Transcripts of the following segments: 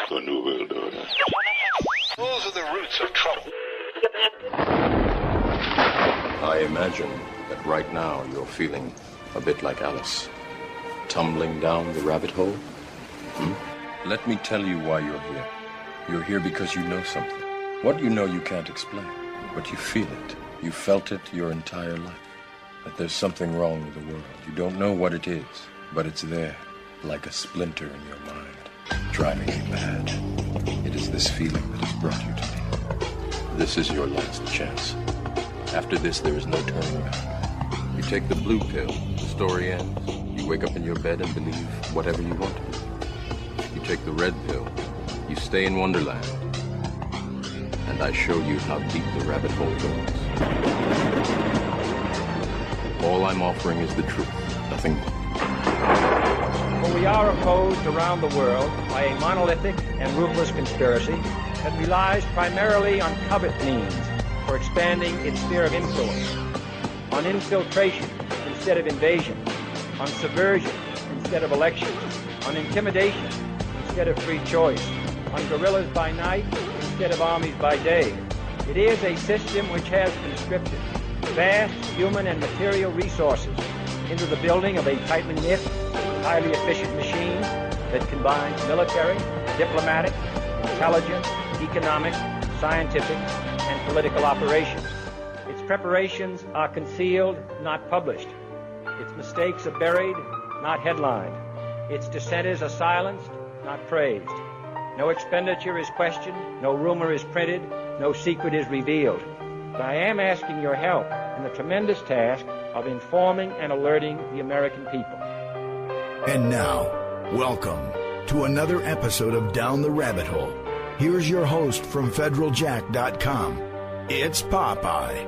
the New World Order. Those are the roots of trouble. I imagine that right now you're feeling a bit like Alice, tumbling down the rabbit hole. Let me tell you why you're here. You're here because you know something. What you know you can't explain, but you feel it. You felt it your entire life. That there's something wrong with the world. You don't know what it is, but it's there, like a splinter in your mind, driving you mad. It is this feeling that has brought you to me. This is your last chance. After this, there is no turning back. You take the blue pill, the story ends. You wake up in your bed and believe whatever you want to believe. You take the red pill, you stay in Wonderland, and I show you how deep the rabbit hole goes. All I'm offering is the truth, nothing more. For we are opposed around the world by a monolithic and ruthless conspiracy that relies primarily on covert means for expanding its sphere of influence, on infiltration instead of invasion, on subversion instead of elections, on intimidation instead of free choice, on guerrillas by night instead of armies by day. It is a system which has conscripted vast human and material resources into the building of a tightly knit, highly efficient machine that combines military, diplomatic, intelligence, economic, scientific, and political operations. Its preparations are concealed, not published. Its mistakes are buried, not headlined. Its dissenters are silenced, not praised. No expenditure is questioned, no rumor is printed, no secret is revealed. But I am asking your help in the tremendous task of informing and alerting the American people. And now, welcome to another episode of Down the Rabbit Hole. Here's your host from federaljack.com. It's Popeye.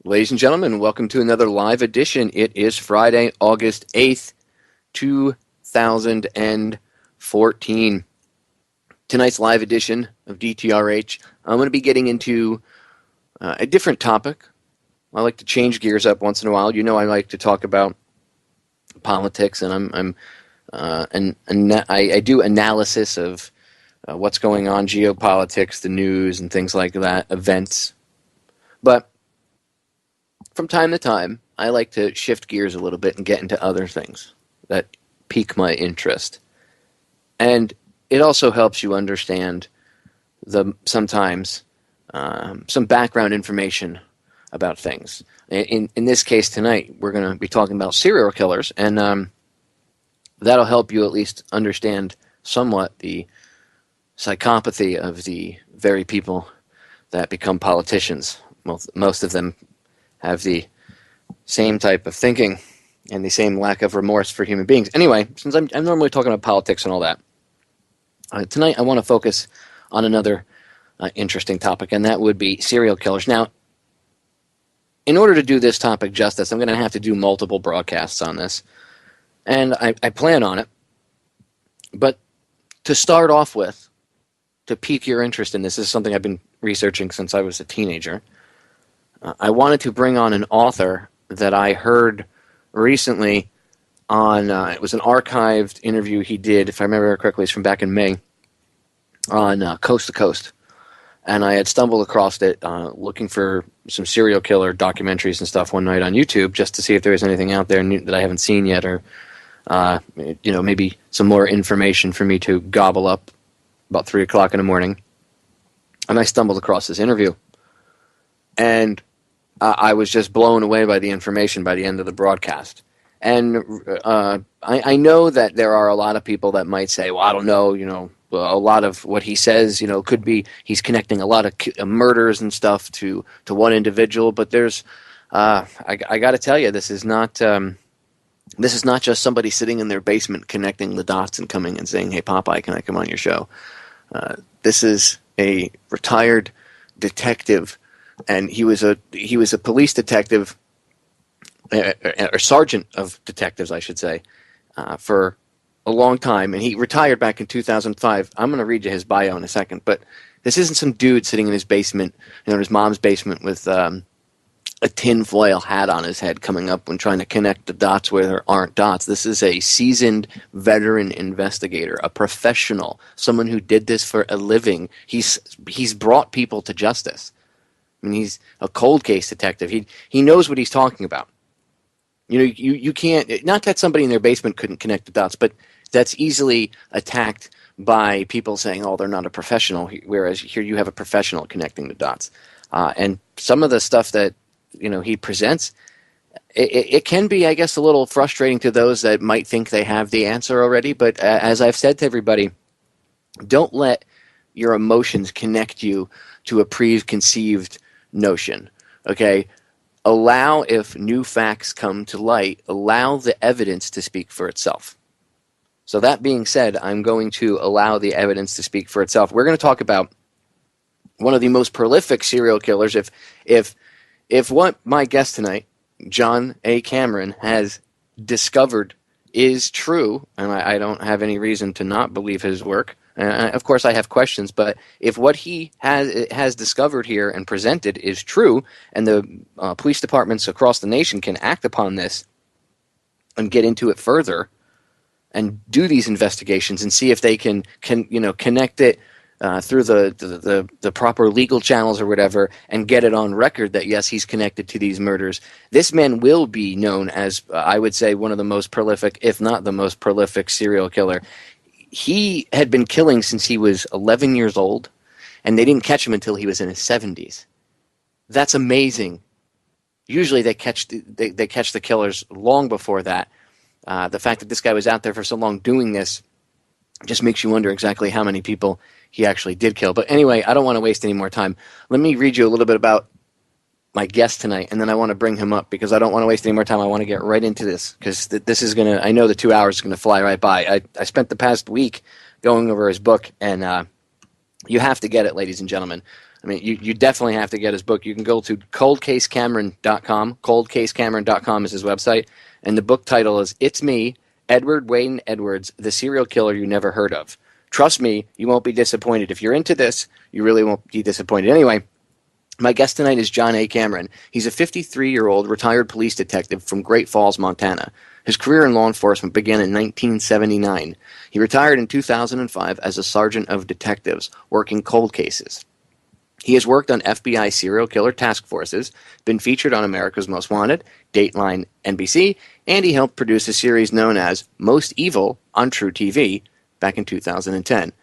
Ladies and gentlemen, welcome to another live edition. It is Friday, August 8th, 2014. Tonight's live edition of DTRH, I'm going to be getting into a different topic. I like to change gears up once in a while. You know, I like to talk about politics, and I do analysis of what's going on, geopolitics, the news, and things like that, events. But from time to time, I like to shift gears a little bit and get into other things that pique my interest. And it also helps you understand sometimes some background information about things. In this case tonight, we're going to be talking about serial killers, and that'll help you at least understand somewhat the psychopathy of the very people that become politicians. Most of them have the same type of thinking and the same lack of remorse for human beings. Anyway, since I'm normally talking about politics and all that, tonight I want to focus on another interesting topic, and that would be serial killers. Now, in order to do this topic justice, I'm going to have to do multiple broadcasts on this, and I plan on it. But to start off with, to pique your interest in this is something I've been researching since I was a teenager. I wanted to bring on an author that I heard recently on, it was an archived interview he did, if I remember correctly, it's from back in May, on Coast to Coast. And I had stumbled across it looking for some serial killer documentaries and stuff one night on YouTube just to see if there was anything out there that I haven't seen yet, or maybe some more information for me to gobble up about 3 o'clock in the morning. And I stumbled across this interview. And I was just blown away by the information by the end of the broadcast. And I know that there are a lot of people that might say, well, I don't know, a lot of what he says, could be he's connecting a lot of murders and stuff to one individual. But there's, I got to tell you, this is not just somebody sitting in their basement connecting the dots and coming and saying, hey, Popeye, can I come on your show? This is a retired detective, and he was a police detective, or sergeant of detectives, I should say, for a long time, and he retired back in 2005. I'm going to read you his bio in a second, but this isn't some dude sitting in his basement, in his mom's basement with a tinfoil hat on his head coming up when trying to connect the dots where there aren't dots. This is a seasoned veteran investigator, a professional, someone who did this for a living. He's brought people to justice. I mean, he's a cold case detective. He knows what he's talking about. You know, you can't, not that somebody in their basement couldn't connect the dots, but that's easily attacked by people saying, oh, they're not a professional, whereas here you have a professional connecting the dots. And some of the stuff that, you know, he presents, it can be, I guess, a little frustrating to those that might think they have the answer already. But as I've said to everybody, don't let your emotions connect you to a preconceived notion, okay? Allow, if new facts come to light, allow the evidence to speak for itself. So that being said, I'm going to allow the evidence to speak for itself. We're going to talk about one of the most prolific serial killers. If what my guest tonight, John A. Cameron, has discovered is true, and I don't have any reason to not believe his work. Of course, I have questions, but if what he has discovered here and presented is true, and the police departments across the nation can act upon this and get into it further and do these investigations and see if they can connect it through the proper legal channels or whatever, and get it on record that yes, he's connected to these murders, this man will be known as, I would say, one of the most prolific, if not the most prolific serial killer. He had been killing since he was 11 years old, and they didn't catch him until he was in his 70s. That's amazing. Usually they catch the killers long before that. The fact that this guy was out there for so long doing this just makes you wonder exactly how many people he actually did kill. But anyway, I don't want to waste any more time. Let me read you a little bit about my guest tonight, and then I want to bring him up because I don't want to waste any more time. I want to get right into this because this is going to, I know the 2 hours is going to fly right by. I spent the past week going over his book, and you have to get it, ladies and gentlemen. I mean, you definitely have to get his book. You can go to coldcasecameron.com. Coldcasecameron.com is his website, and the book title is It's Me, Edward Wayne Edwards, the Serial Killer You Never Heard Of. Trust me, you won't be disappointed. If you're into this, you really won't be disappointed. Anyway, my guest tonight is John A. Cameron. He's a 53-year-old retired police detective from Great Falls, Montana. His career in law enforcement began in 1979. He retired in 2005 as a sergeant of detectives, working cold cases. He has worked on FBI serial killer task forces, been featured on America's Most Wanted, Dateline, NBC, and he helped produce a series known as Most Evil on True TV back in 2010.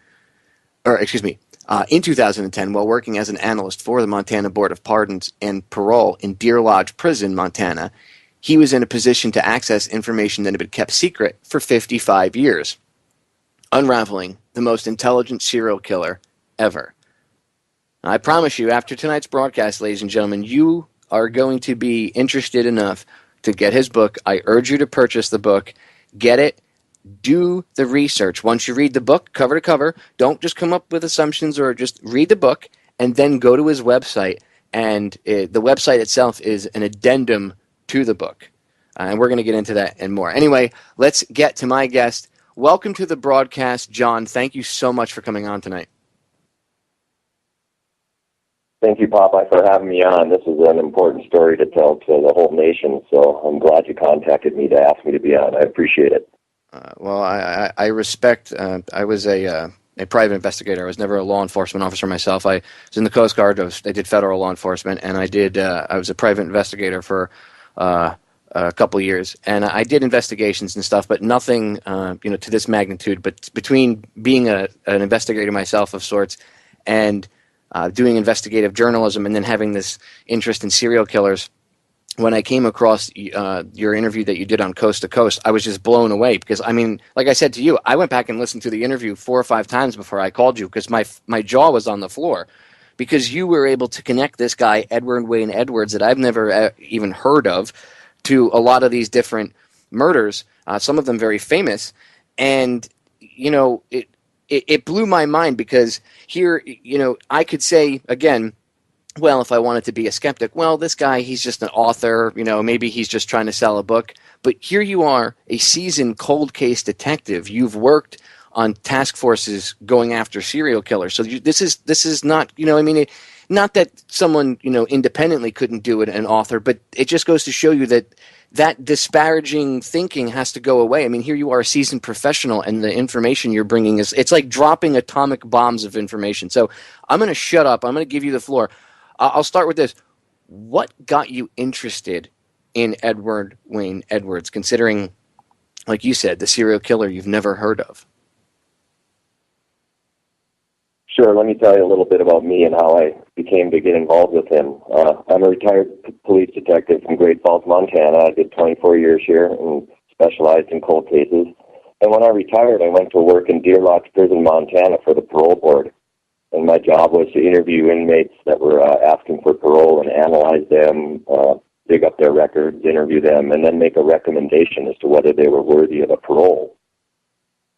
In 2010, while working as an analyst for the Montana Board of Pardons and Parole in Deer Lodge Prison, Montana, he was in a position to access information that had been kept secret for 55 years, unraveling the most intelligent serial killer ever. I promise you, after tonight's broadcast, ladies and gentlemen, you are going to be interested enough to get his book. I urge you to purchase the book. Get it. Do the research. Once you read the book, cover to cover, don't just come up with assumptions or just read the book and then go to his website. And the website itself is an addendum to the book. And we're going to get into that and more. Anyway, let's get to my guest. Welcome to the broadcast, John. Thank you so much for coming on tonight. Thank you, Popeye, for having me on. This is an important story to tell to the whole nation, so I'm glad you contacted me to ask me to be on. I appreciate it. Well, I respect. I was a private investigator. I was never a law enforcement officer myself. I was in the Coast Guard. I did federal law enforcement, and I was a private investigator for a couple of years. And I did investigations and stuff, but nothing to this magnitude. But between being an investigator myself of sorts and doing investigative journalism and then having this interest in serial killers, when I came across your interview that you did on Coast to Coast, I was just blown away because, I mean, like I said to you, I went back and listened to the interview 4 or 5 times before I called you because my jaw was on the floor because you were able to connect this guy, Edward Wayne Edwards, that I've never even heard of, to a lot of these different murders, some of them very famous. And, it blew my mind because here, I could say, again, well, if I wanted to be a skeptic, well, this guy, he's just an author, maybe he's just trying to sell a book. But here you are, a seasoned cold case detective. You've worked on task forces going after serial killers. So this is not, not that someone, independently couldn't do it, an author, but it just goes to show you that disparaging thinking has to go away. I mean, here you are, a seasoned professional, and the information you're bringing it's like dropping atomic bombs of information. So I'm going to shut up. I'm going to give you the floor. I'll start with this. What got you interested in Edward Wayne Edwards, considering, like you said, the serial killer you've never heard of? Sure, let me tell you a little bit about me and how I became to get involved with him. I'm a retired police detective from Great Falls, Montana. I did 24 years here and specialized in cold cases. And when I retired, I went to work in Deer Lodge Prison, Montana for the parole board. And my job was to interview inmates that were asking for parole and analyze them, dig up their records, interview them, and then make a recommendation as to whether they were worthy of a parole.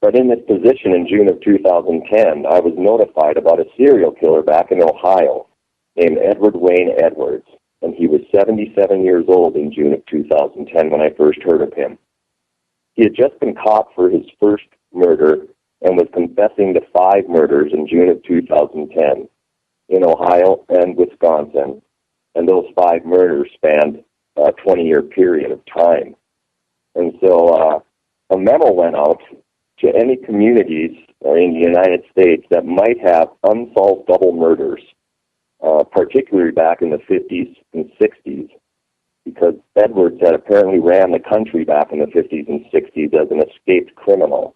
But in this position in June of 2010, I was notified about a serial killer back in Ohio named Edward Wayne Edwards, and he was 77 years old in June of 2010 when I first heard of him. He had just been caught for his first murder and was confessing to 5 murders in June of 2010 in Ohio and Wisconsin, and those 5 murders spanned a 20-year period of time. And so a memo went out to any communities in the United States that might have unsolved double murders, particularly back in the 50s and 60s, because Edwards had apparently ran the country back in the 50s and 60s as an escaped criminal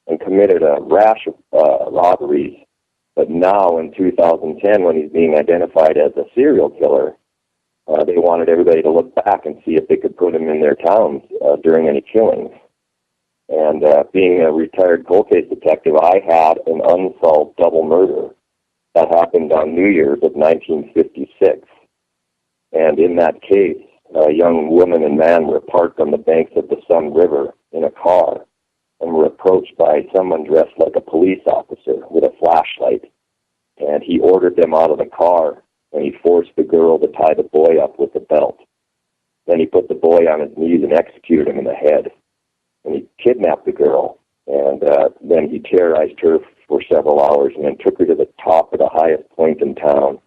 and committed a rash of robberies. But now in 2010, when he's being identified as a serial killer, they wanted everybody to look back and see if they could put him in their towns during any killings. And being a retired cold case detective, I had an unsolved double murder that happened on New Year's of 1956. And in that case, a young woman and man were parked on the banks of the Sun River in a car and were approached by someone dressed like a police officer with a flashlight. And he ordered them out of the car, and he forced the girl to tie the boy up with a belt. Then he put the boy on his knees and executed him in the head. And he kidnapped the girl, and then he terrorized her for several hours and then took her to the top of the highest point in town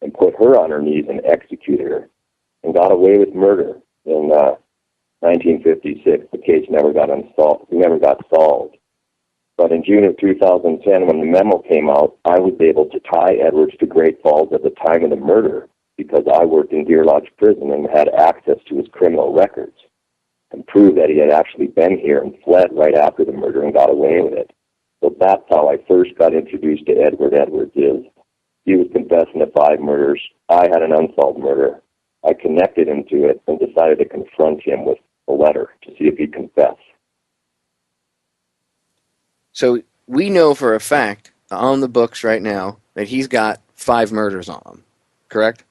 and put her on her knees and executed her and got away with murder. In 1956, the case never got solved. But in June of 2010, when the memo came out, I was able to tie Edwards to Great Falls at the time of the murder because I worked in Deer Lodge Prison and had access to his criminal records, and prove that he had actually been here and fled right after the murder and got away with it. So that's how I first got introduced to Edward Edwards. He was confessing to 5 murders. I had an unsolved murder. I connected him to it and decided to confront him with a letter to see if he'd confess. So we know for a fact on the books right now that he's got 5 murders on him, correct?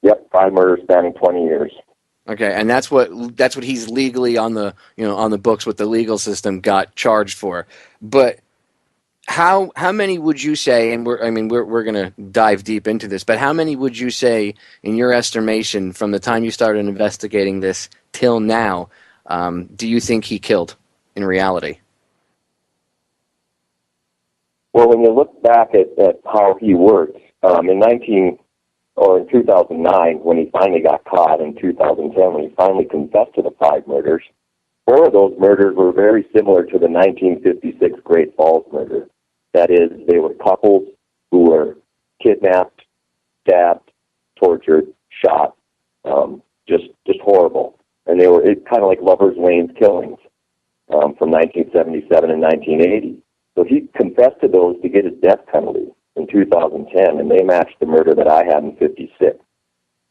Yep, 5 murders spanning 20 years. Okay, and that's what he's legally on the on the books, what the legal system got charged for. But how many would you say? And we're going to dive deep into this. But how many would you say, in your estimation, from the time you started investigating this till now, do you think he killed in reality? Well, when you look back at how he worked in 2009, when he finally got caught, in 2010, when he finally confessed to the 5 murders, 4 of those murders were very similar to the 1956 Great Falls murder. That is, they were couples who were kidnapped, stabbed, tortured, shot, just horrible. And it's kind of like Lover's Lane's killings from 1977 and 1980. So he confessed to those to get his death penalty in 2010, and they matched the murder that I had in 56.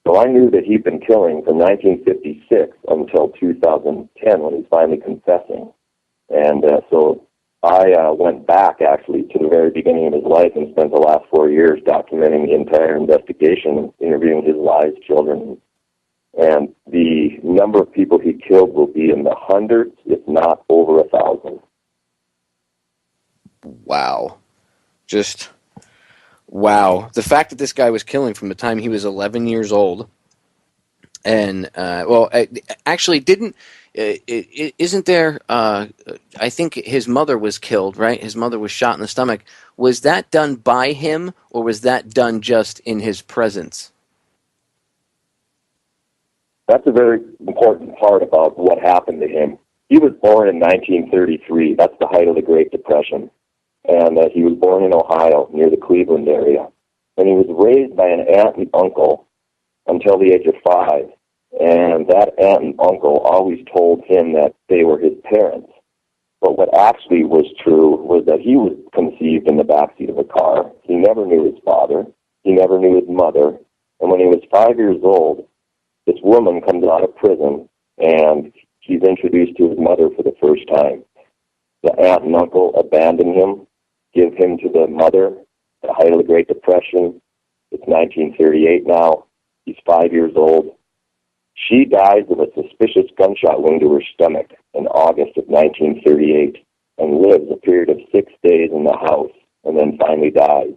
So I knew that he'd been killing from 1956 until 2010 when he's finally confessing. And so I went back, actually, to the very beginning of his life and spent the last 4 years documenting the entire investigation, interviewing his lives, children. And the number of people he killed will be in the hundreds, if not over 1,000. Wow. Just... wow. The fact that this guy was killing from the time he was 11 years old And actually, didn't isn't there? I think his mother was killed, right? His mother was shot in the stomach. Was that done by him, or was that done just in his presence? That's a very important part about what happened to him. He was born in 1933. That's the height of the Great Depression. And he was born in Ohio, near the Cleveland area. And he was raised by an aunt and uncle until the age of 5. And that aunt and uncle always told him that they were his parents. But what actually was true was that he was conceived in the backseat of a car. He never knew his father. He never knew his mother. And when he was 5 years old, this woman comes out of prison, and he's introduced to his mother for the first time. The aunt and uncle abandon him, give him to the mother at the height of the Great Depression. It's 1938 now. He's 5 years old. She dies of a suspicious gunshot wound to her stomach in August of 1938 and lives a period of 6 days in the house and then finally dies.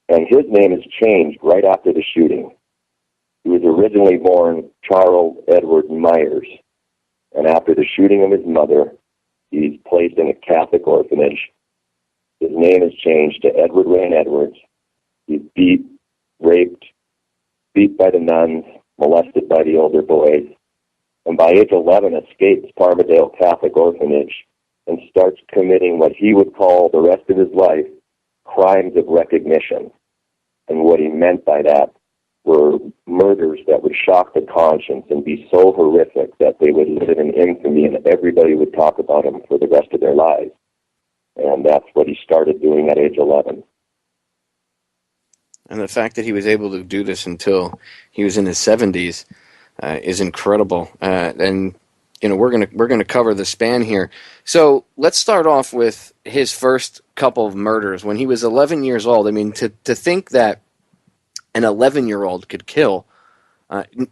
And his name is changed right after the shooting. He was originally born Charles Edward Myers, and after the shooting of his mother, he's placed in a Catholic orphanage. His name is changed to Edward Wayne Edwards. He's beat, raped, beat by the nuns, molested by the older boys, and by age 11 escapes Parmadale Catholic Orphanage and starts committing what he would call the rest of his life crimes of recognition. And what he meant by that were murders that would shock the conscience and be so horrific that they would live in infamy and everybody would talk about him for the rest of their lives. And that's what he started doing at age 11. And the fact that he was able to do this until he was in his 70s is incredible. And we're gonna cover the span here. So let's start off with his first couple of murders when he was 11 years old. I mean, to think that an 11-year-old could kill,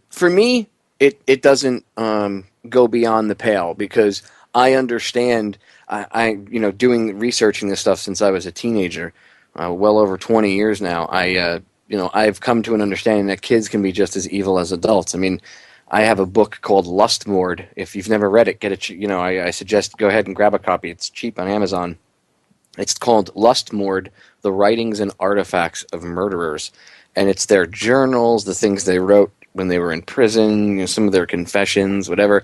for me, it doesn't go beyond the pale, because I understand. I doing researching this stuff since I was a teenager, well over 20 years now. I've come to an understanding that kids can be just as evil as adults. I mean, I have a book called Lustmord. If you've never read it, get it. I suggest go ahead and grab a copy. It's cheap on Amazon. It's called Lustmord: The Writings and Artifacts of Murderers. And it's their journals, the things they wrote when they were in prison, some of their confessions, whatever.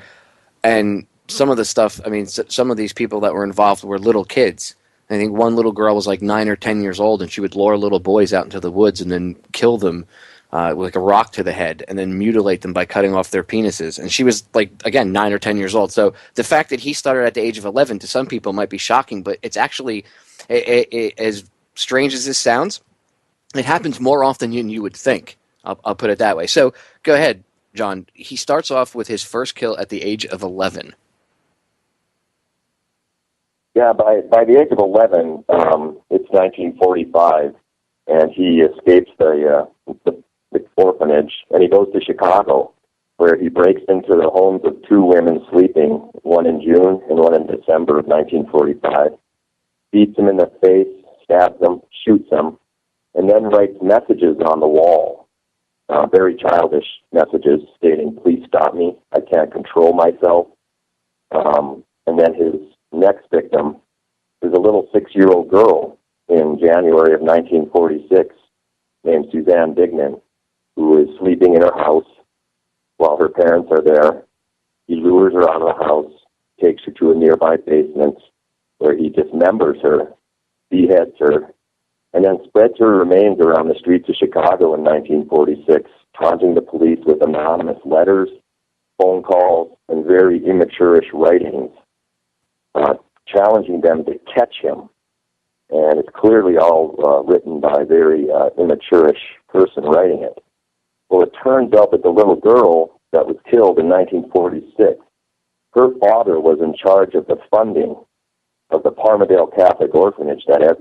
And some of the stuff, I mean, some of these people that were involved were little kids. I think one little girl was like 9 or 10 years old, and she would lure little boys out into the woods and then kill them with like a rock to the head and then mutilate them by cutting off their penises. And she was like, again, 9 or 10 years old. So the fact that he started at the age of 11 to some people might be shocking, but it's actually, as strange as this sounds, it happens more often than you would think. I'll put it that way. So go ahead, John. He starts off with his first kill at the age of 11. Yeah, by the age of 11, it's 1945, and he escapes the orphanage, and he goes to Chicago, where he breaks into the homes of 2 women sleeping, one in June and one in December of 1945, beats them in the face, stabs them, shoots them, and then writes messages on the wall, very childish messages stating, "Please stop me, I can't control myself." And then his next victim is a little 6-year-old girl in January of 1946 named Suzanne Dignan, who is sleeping in her house while her parents are there. He lures her out of the house, takes her to a nearby basement where he dismembers her, beheads her, and then spreads her remains around the streets of Chicago in 1946, taunting the police with anonymous letters, phone calls, and very immaturish writings, challenging them to catch him. And it's clearly all written by a very immaturish person writing it. Well, it turns out that the little girl that was killed in 1946, her father was in charge of the funding of the Parmadale Catholic Orphanage that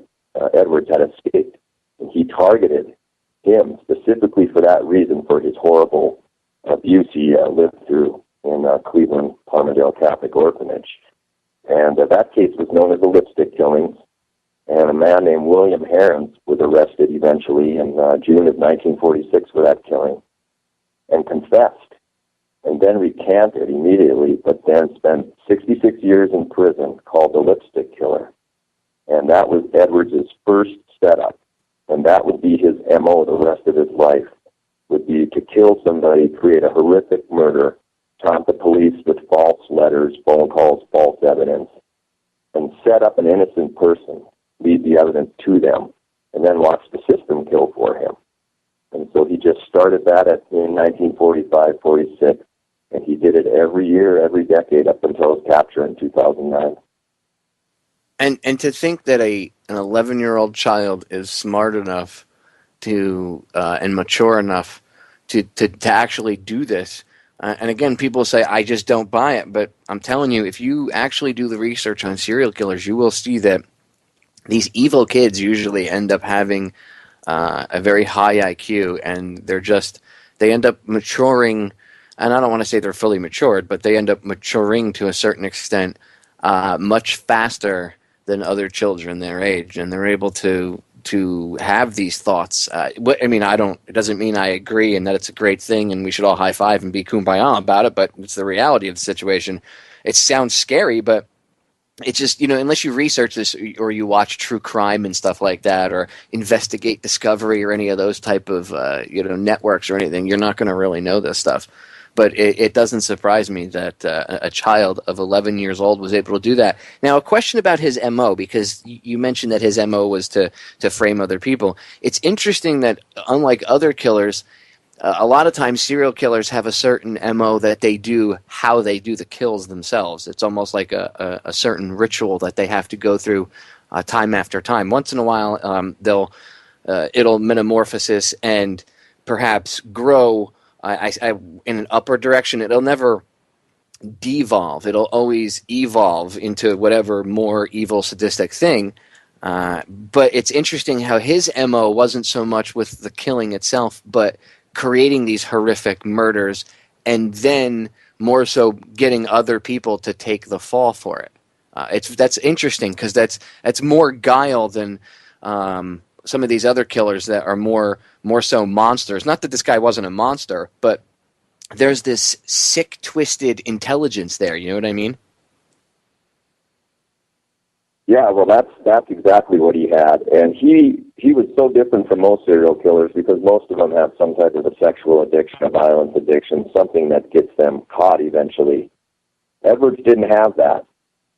Edwards had escaped. And he targeted him specifically for that reason, for his horrible abuse he lived through in Cleveland Parmadale Catholic Orphanage. And that case was known as the Lipstick Killings. And a man named William Herons was arrested eventually in June of 1946 for that killing and confessed. and then recanted immediately, but then spent 66 years in prison, called the Lipstick Killer. And that was Edwards' first setup, and that would be his MO the rest of his life, would be to kill somebody, create a horrific murder, taunt the police with false letters, phone calls, false evidence, and set up an innocent person, lead the evidence to them, and then watch the system kill for him. And so he just started that in 1945, 46, and he did it every year, every decade up until his capture in 2009. And to think that an 11-year-old child is smart enough to and mature enough to actually do this. And again, people say, I just don't buy it. But I'm telling you, if you actually do the research on serial killers, you will see that these evil kids usually end up having a very high IQ, and they end up maturing. And I don't want to say they're fully matured, but they end up maturing to a certain extent much faster than other children their age, and they're able to have these thoughts. It doesn't mean I agree and that it's a great thing and we should all high five and be kumbaya about it, but it's the reality of the situation. It sounds scary, but it's just, unless you research this or you watch true crime and stuff like that, or investigate Discovery or any of those type of networks or anything, you're not going to really know this stuff. But it doesn't surprise me that a child of 11 years old was able to do that. Now, a question about his MO, because you mentioned that his MO was to frame other people. It's interesting that, unlike other killers, a lot of times serial killers have a certain MO that they do, how they do the kills themselves. It's almost like a certain ritual that they have to go through time after time. Once in a while, it'll metamorphosis and perhaps grow in an upward direction. It'll never devolve. It'll always evolve into whatever more evil, sadistic thing. But it's interesting how his MO wasn't so much with the killing itself, but creating these horrific murders and then more so getting other people to take the fall for it. That's interesting because that's more guile than some of these other killers that are more so monsters. Not that this guy wasn't a monster, but there's this sick, twisted intelligence there. You know what I mean? Yeah, well, that's exactly what he had, and he was so different from most serial killers because most of them have some type of a sexual addiction, a violence addiction, something that gets them caught eventually. Edwards didn't have that.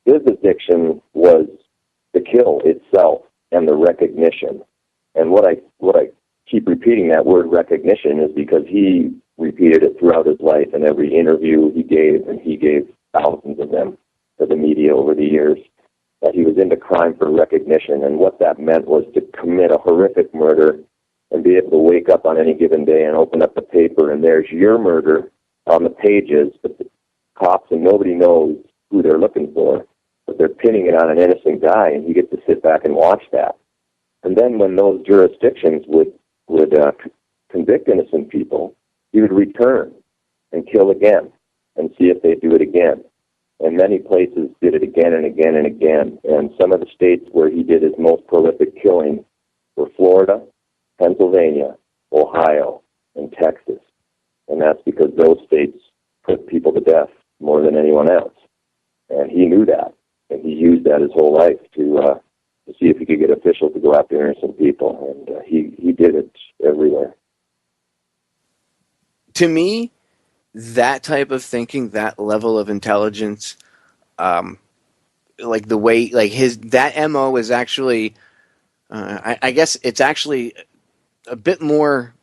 His addiction was the kill itself and the recognition. And what I keep repeating that word recognition is because he repeated it throughout his life in every interview he gave, and he gave thousands of them to the media over the years, that he was into crime for recognition. And what that meant was to commit a horrific murder and be able to wake up on any given day and open up the paper, and there's your murder on the pages, but the cops and nobody knows who they're looking for, but they're pinning it on an innocent guy, and you get to sit back and watch that. And then when those jurisdictions would convict innocent people, he would return and kill again and see if they'd do it again. And many places did it again and again and again. And some of the states where he did his most prolific killing were Florida, Pennsylvania, Ohio, and Texas. And that's because those states put people to death more than anyone else. And he knew that. And he used that his whole life to see if he could get officials to go after innocent people. And he did it everywhere. To me, that type of thinking, that level of intelligence, like the way, like that MO is actually, I guess it's actually a bit more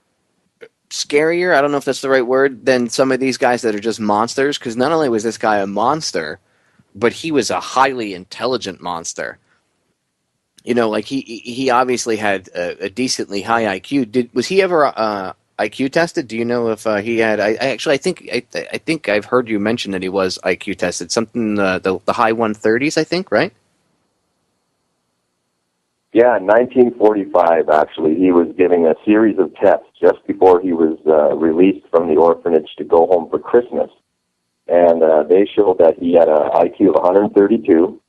scarier, I don't know if that's the right word, than some of these guys that are just monsters, because not only was this guy a monster, but he was a highly intelligent monster. Like he obviously had a decently high IQ. Was he ever IQ tested? Do you know if he had? I think I've heard you mention that he was IQ tested. Something the high 130s, I think, right? Yeah, in 1945, actually, he was giving a series of tests just before he was released from the orphanage to go home for Christmas. And they showed that he had an IQ of 132,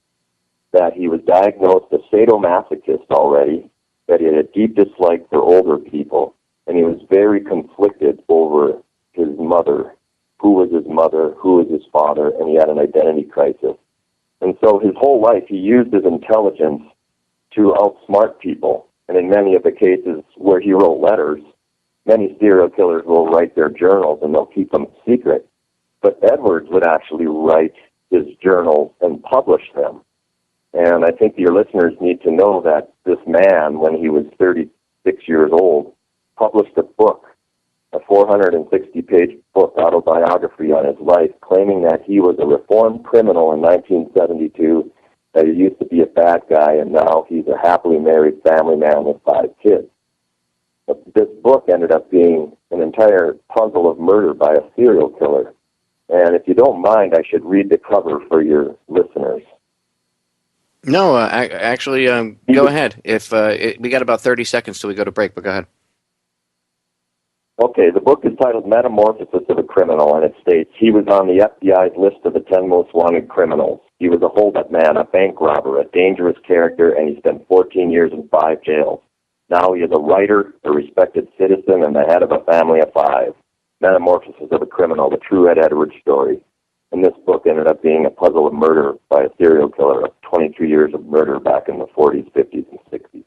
that he was diagnosed a sadomasochist already, that he had a deep dislike for older people, and he was very conflicted over his mother, who was his mother, who was his father, and he had an identity crisis. And so his whole life he used his intelligence to outsmart people. And in many of the cases where he wrote letters, many serial killers will write their journals and they'll keep them secret. But Edwards would actually write his journals and publish them. And I think your listeners need to know that this man, when he was 36 years old, published a book, a 460-page book autobiography on his life, claiming that he was a reformed criminal in 1972, that he used to be a bad guy, and now he's a happily married family man with 5 kids. But this book ended up being an entire puzzle of murder by a serial killer. And if you don't mind, I should read the cover for your listeners. No, actually, go ahead. We got about 30 seconds till we go to break, but go ahead. Okay, the book is titled Metamorphosis of a Criminal, and it states, he was on the FBI's list of the 10 most wanted criminals. He was a hold-up man, a bank robber, a dangerous character, and he spent 14 years in 5 jails. Now he is a writer, a respected citizen, and the head of a family of 5. Metamorphosis of a Criminal, the true Ed Edwards story. And this book ended up being a puzzle of murder by a serial killer of 23 years of murder back in the 40s, 50s, and 60s.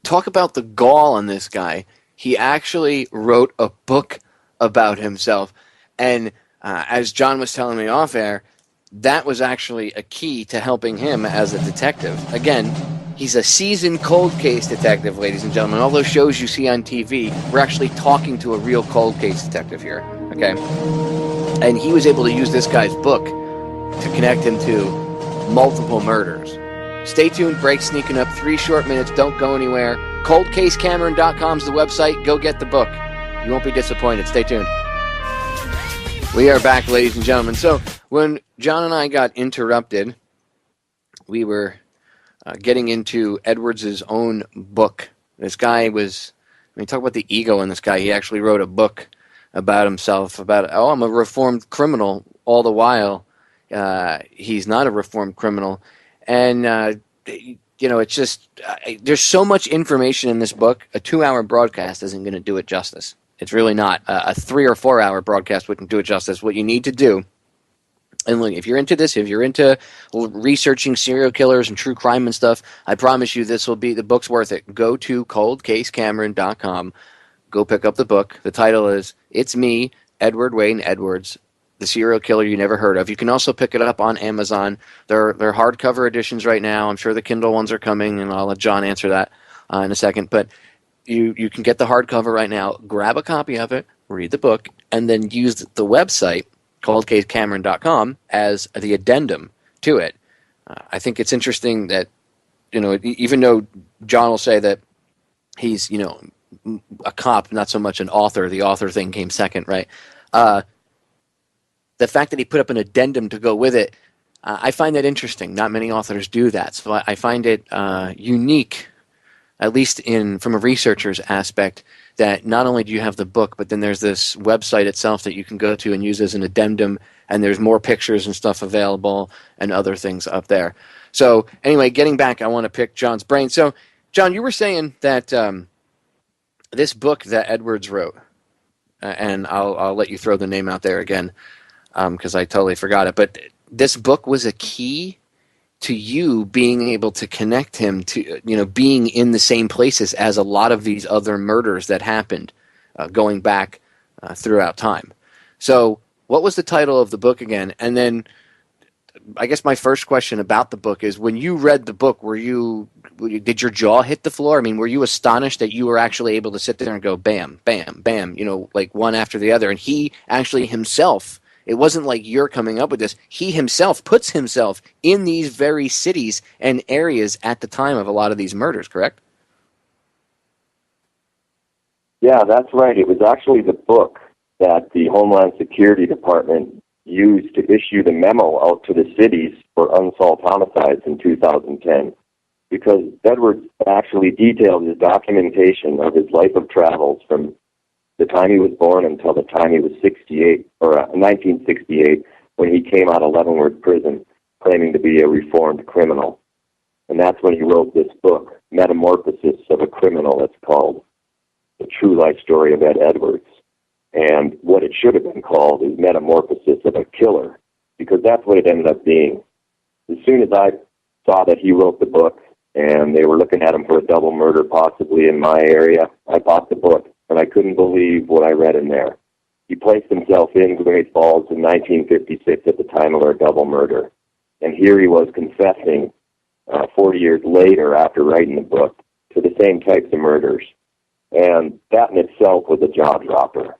Talk about the gall on this guy. He actually wrote a book about himself. And as John was telling me off air, that was actually a key to helping him as a detective. Again, he's a seasoned cold case detective, ladies and gentlemen. All those shows you see on TV, we're actually talking to a real cold case detective here, okay? And he was able to use this guy's book to connect him to multiple murders. Stay tuned, break sneaking up, 3 short minutes, don't go anywhere. ColdCaseCameron.com is the website, go get the book. You won't be disappointed, stay tuned. We are back, ladies and gentlemen. So, when John and I got interrupted, we were getting into Edwards' own book. This guy was, talk about the ego in this guy. He actually wrote a book about himself, about, I'm a reformed criminal, all the while he's not a reformed criminal. And, it's just, there's so much information in this book, a 2-hour broadcast isn't going to do it justice. It's really not. A 3 or 4 hour broadcast wouldn't do it justice. What you need to do, and look, if you're into this, if you're into researching serial killers and true crime and stuff, I promise you the book's worth it. Go to coldcasecameron.com. Go pick up the book. The title is It's Me, Edward Wayne Edwards, the serial killer you never heard of. You can also pick it up on Amazon. They're hardcover editions right now. I'm sure the Kindle ones are coming, and I'll let John answer that in a second. But you can get the hardcover right now. Grab a copy of it, read the book, and then use the website, coldcasecameron.com, as the addendum to it. I think it's interesting that, even though John will say that he's, a cop, not so much an author. The author thing came second, right? The fact that he put up an addendum to go with it, I find that interesting. Not many authors do that. So I find it unique, at least from a researcher's aspect, that not only do you have the book, but then there's this website itself that you can go to and use as an addendum, and there's more pictures and stuff available and other things up there. So anyway, getting back, I want to pick John's brain. So, John, you were saying that this book that Edwards wrote, and I'll let you throw the name out there again because I totally forgot it, but this book was a key to you being able to connect him to, being in the same places as a lot of these other murders that happened going back throughout time. So what was the title of the book again? And then I guess my first question about the book is, when you read the book, did your jaw hit the floor? I mean, were you astonished that you were actually able to sit there and go bam, bam, bam, like one after the other? And he actually himself, it wasn't like you're coming up with this. He himself puts himself in these very cities and areas at the time of a lot of these murders, correct? Yeah, that's right. It was actually the book that the Homeland Security Department used to issue the memo out to the cities for unsolved homicides in 2010, because Edwards actually detailed his documentation of his life of travels from the time he was born until the time he was 68, or 1968, when he came out of Leavenworth Prison, claiming to be a reformed criminal. And that's when he wrote this book, Metamorphosis of a Criminal, it's called, The True Life Story of Ed Edwards. And what it should have been called is Metamorphosis of a Killer, because that's what it ended up being. As soon as I saw that he wrote the book and they were looking at him for a double murder possibly in my area, I bought the book, and I couldn't believe what I read in there. He placed himself in Great Falls in 1956 at the time of our double murder. And here he was confessing 40 years later after writing the book to the same types of murders. And that in itself was a jaw dropper.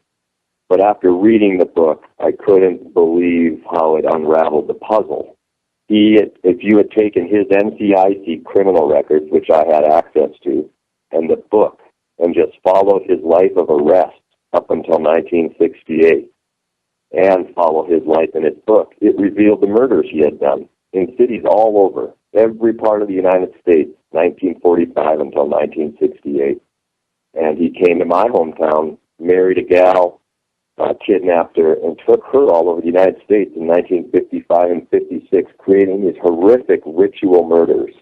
But after reading the book, I couldn't believe how it unraveled the puzzle. If you had taken his NCIC criminal records, which I had access to, and the book, and just followed his life of arrest up until 1968, and followed his life in his book, it revealed the murders he had done in cities all over, every part of the United States, 1945 until 1968. And he came to my hometown, married a gal, kidnapped her, and took her all over the United States in 1955 and 56, creating these horrific ritual murders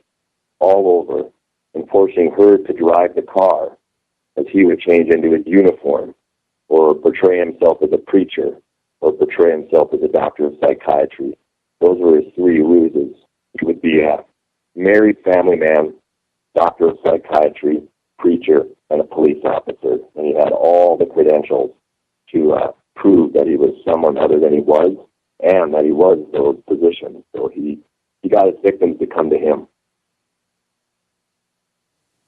all over, and forcing her to drive the car as he would change into his uniform, or portray himself as a preacher, or portray himself as a doctor of psychiatry. Those were his three ruses. He would be a married family man, doctor of psychiatry, preacher, and a police officer. And he had all the credentials to prove that he was someone other than he was, and that he was those positions. So he got his victims to come to him.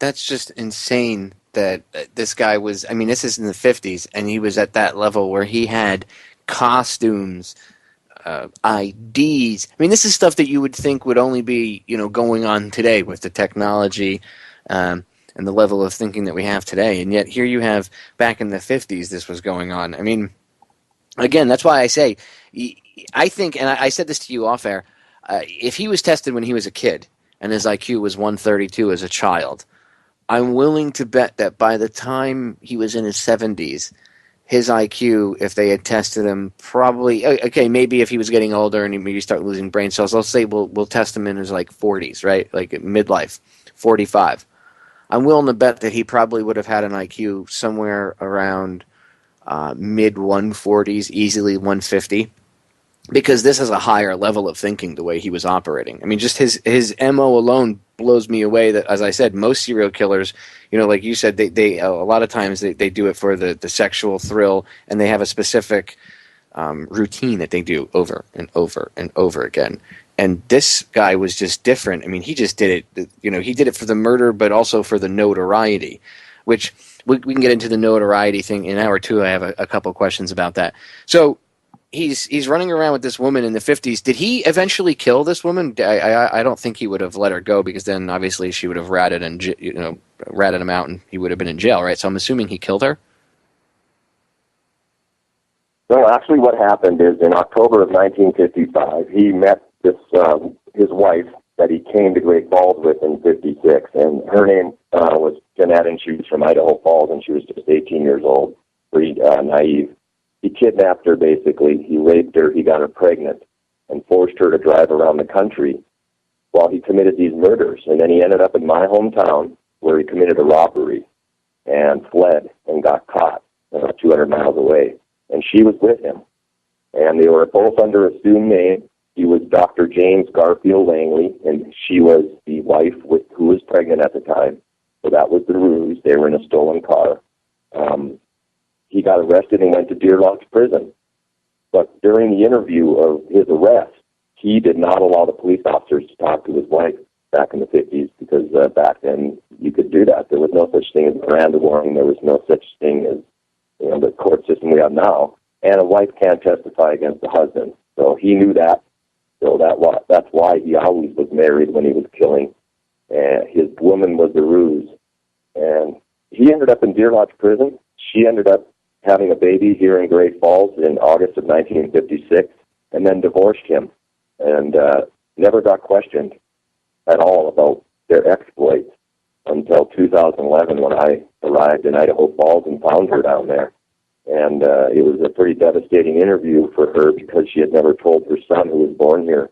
That's just insane that this guy was, I mean, this is in the 50s, and he was at that level where he had costumes, IDs. I mean, this is stuff that you would think would only be, going on today with the technology and the level of thinking that we have today. And yet here you have, back in the 50s, this was going on. I mean, again, that's why I say, I think, and I said this to you off air, if he was tested when he was a kid and his IQ was 132 as a child, I'm willing to bet that by the time he was in his 70s, his IQ, if they had tested him, probably, okay, maybe if he was getting older and he maybe start losing brain cells, let's say we'll test him in his 40s, right? Like midlife, 45. I'm willing to bet that he probably would have had an IQ somewhere around mid 140s, easily 150, because this is a higher level of thinking the way he was operating. I mean, just his MO alone blows me away. That, as I said, most serial killers, like you said, they a lot of times they do it for the sexual thrill, and they have a specific routine that they do over and over and over again. And this guy was just different. I mean, he just did it, he did it for the murder, but also for the notoriety, which we can get into the notoriety thing in hour two. I have a couple of questions about that. So he's running around with this woman in the 50s. Did he eventually kill this woman? I don't think he would have let her go, because then obviously she would have ratted him out, and he would have been in jail, right? So I'm assuming he killed her. No, actually what happened is in October of 1955, he met his wife that he came to Great Falls with in 56, and her name was Jeanette, and she was from Idaho Falls, and she was just 18 years old, pretty naive. He kidnapped her, basically. He raped her, he got her pregnant, and forced her to drive around the country while he committed these murders. And then he ended up in my hometown, where he committed a robbery and fled and got caught 200 miles away. And she was with him. And they were both under assumed name. He was Dr. James Garfield Langley, and she was the wife who was pregnant at the time. So that was the ruse. They were in a stolen car. He got arrested and went to Deer Lodge Prison. But during the interview of his arrest, he did not allow the police officers to talk to his wife back in the 50s, because back then you could do that. There was no such thing as Miranda warning. There was no such thing as the court system we have now. And a wife can't testify against the husband. So he knew that. So that's why he always was married when he was killing. And his woman was the ruse. And he ended up in Deer Lodge Prison. She ended up having a baby here in Great Falls in August of 1956, and then divorced him, and never got questioned at all about their exploits until 2011, when I arrived in Idaho Falls and found her down there. And it was a pretty devastating interview for her, because she had never told her son, who was born here,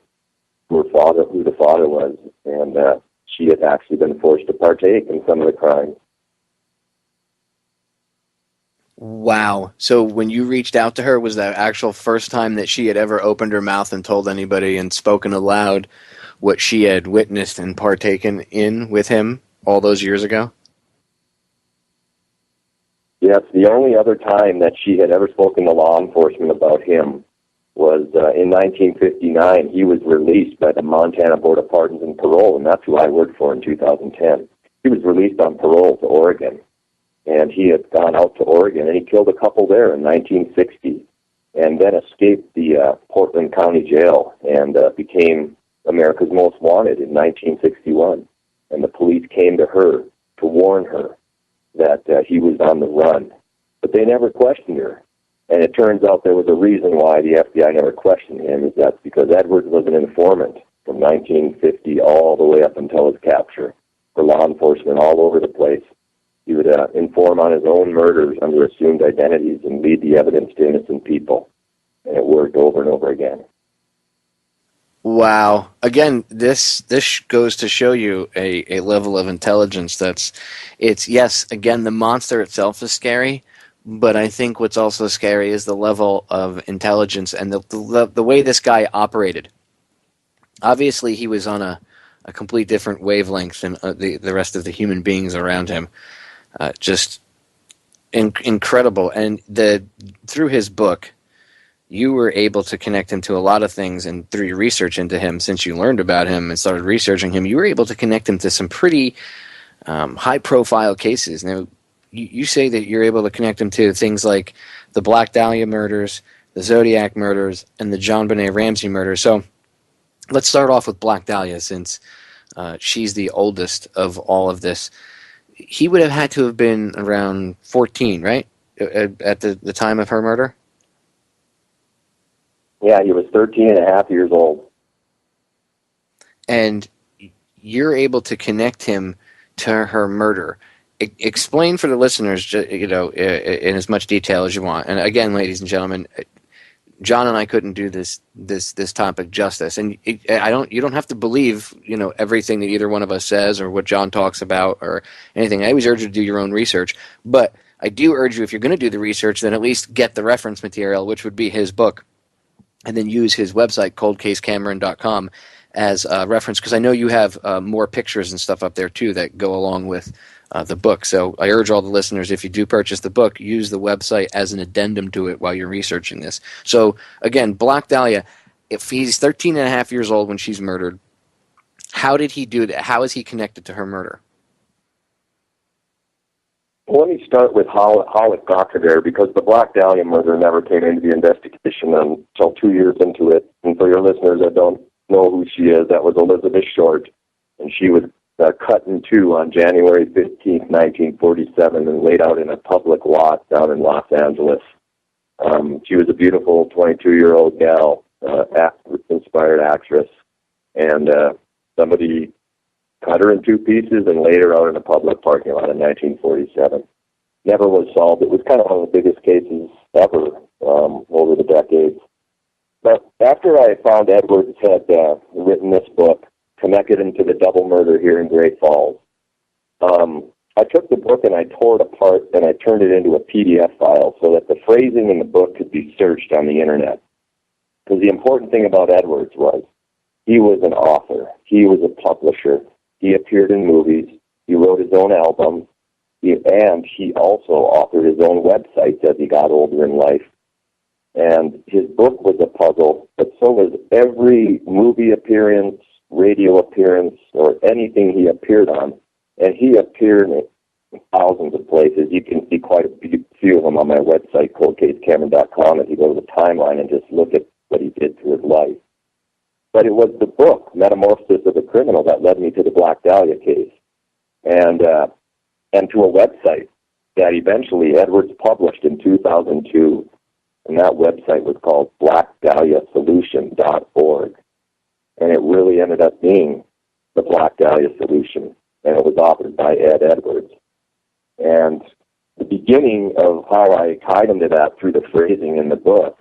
who the father was, and she had actually been forced to partake in some of the crimes. Wow. So when you reached out to her, was that actual first time that she had ever opened her mouth and told anybody and spoken aloud what she had witnessed and partaken in with him all those years ago? Yes, the only other time that she had ever spoken to law enforcement about him was in 1959. He was released by the Montana Board of Pardons and Parole, and that's who I worked for in 2010. He was released on parole to Oregon, and he had gone out to Oregon, and he killed a couple there in 1960, and then escaped the Portland County Jail and became America's Most Wanted in 1961. And the police came to her to warn her that he was on the run. But they never questioned her. And it turns out there was a reason why the FBI never questioned him, is that's because Edwards was an informant from 1950 all the way up until his capture for law enforcement all over the place. He would inform on his own murders under assumed identities and lead the evidence to innocent people. And it worked over and over again. Wow. Again, this goes to show you a level of intelligence yes, again, the monster itself is scary, but I think what's also scary is the level of intelligence and the way this guy operated. Obviously, he was on a complete different wavelength than the rest of the human beings around him. Just incredible. And through his book, you were able to connect him to a lot of things, and through your research into him, since you learned about him and started researching him, you were able to connect him to some pretty high-profile cases. Now, you say that you're able to connect him to things like the Black Dahlia murders, the Zodiac murders, and the John Benet Ramsey murder. So let's start off with Black Dahlia, since she's the oldest of all of this. He would have had to have been around 14, right, at the time of her murder? Yeah, he was 13 and a half years old. And you're able to connect him to her murder. Explain for the listeners, in as much detail as you want. And again, ladies and gentlemen, John and I couldn't do this topic justice. And you don't have to believe, everything that either one of us says or what John talks about or anything. I always urge you to do your own research. But I do urge you, if you're going to do the research, then at least get the reference material, which would be his book, and then use his website, coldcasecameron.com, as a reference, because I know you have more pictures and stuff up there, too, that go along with the book. So I urge all the listeners, if you do purchase the book, use the website as an addendum to it while you're researching this. So, again, Black Dahlia, if he's 13 and a half years old when she's murdered, how did he do that? How is he connected to her murder? Well, let me start with how it got to there, because the Black Dahlia murder never came into the investigation until 2 years into it. And for your listeners that don't know who she is, that was Elizabeth Short, and she was cut in two on January 15th, 1947, and laid out in a public lot down in Los Angeles. She was a beautiful 22-year-old gal, inspired actress, and somebody cut her in two pieces and laid her out in a public parking lot in 1947. Never was solved. It was kind of one of the biggest cases ever over the decades. But after I found Edwards had written this book, connected him to the double murder here in Great Falls, I took the book and I tore it apart and I turned it into a PDF file so that the phrasing in the book could be searched on the Internet. Because the important thing about Edwards was he was an author. He was a publisher. He appeared in movies. He wrote his own albums. And he also authored his own websites as he got older in life. And his book was a puzzle, but so was every movie appearance, radio appearance, or anything he appeared on. And he appeared in thousands of places. You can see quite a few of them on my website, coldcasecameron.com, if you go to the timeline and just look at what he did through his life. But it was the book, Metamorphosis of a Criminal, that led me to the Black Dahlia case, and to a website that eventually Edwards published in 2002, and that website was called blackdahliasolution.org, and it really ended up being the Black Dahlia Solution, and it was authored by Ed Edwards. And the beginning of how I tied him to that through the phrasing in the book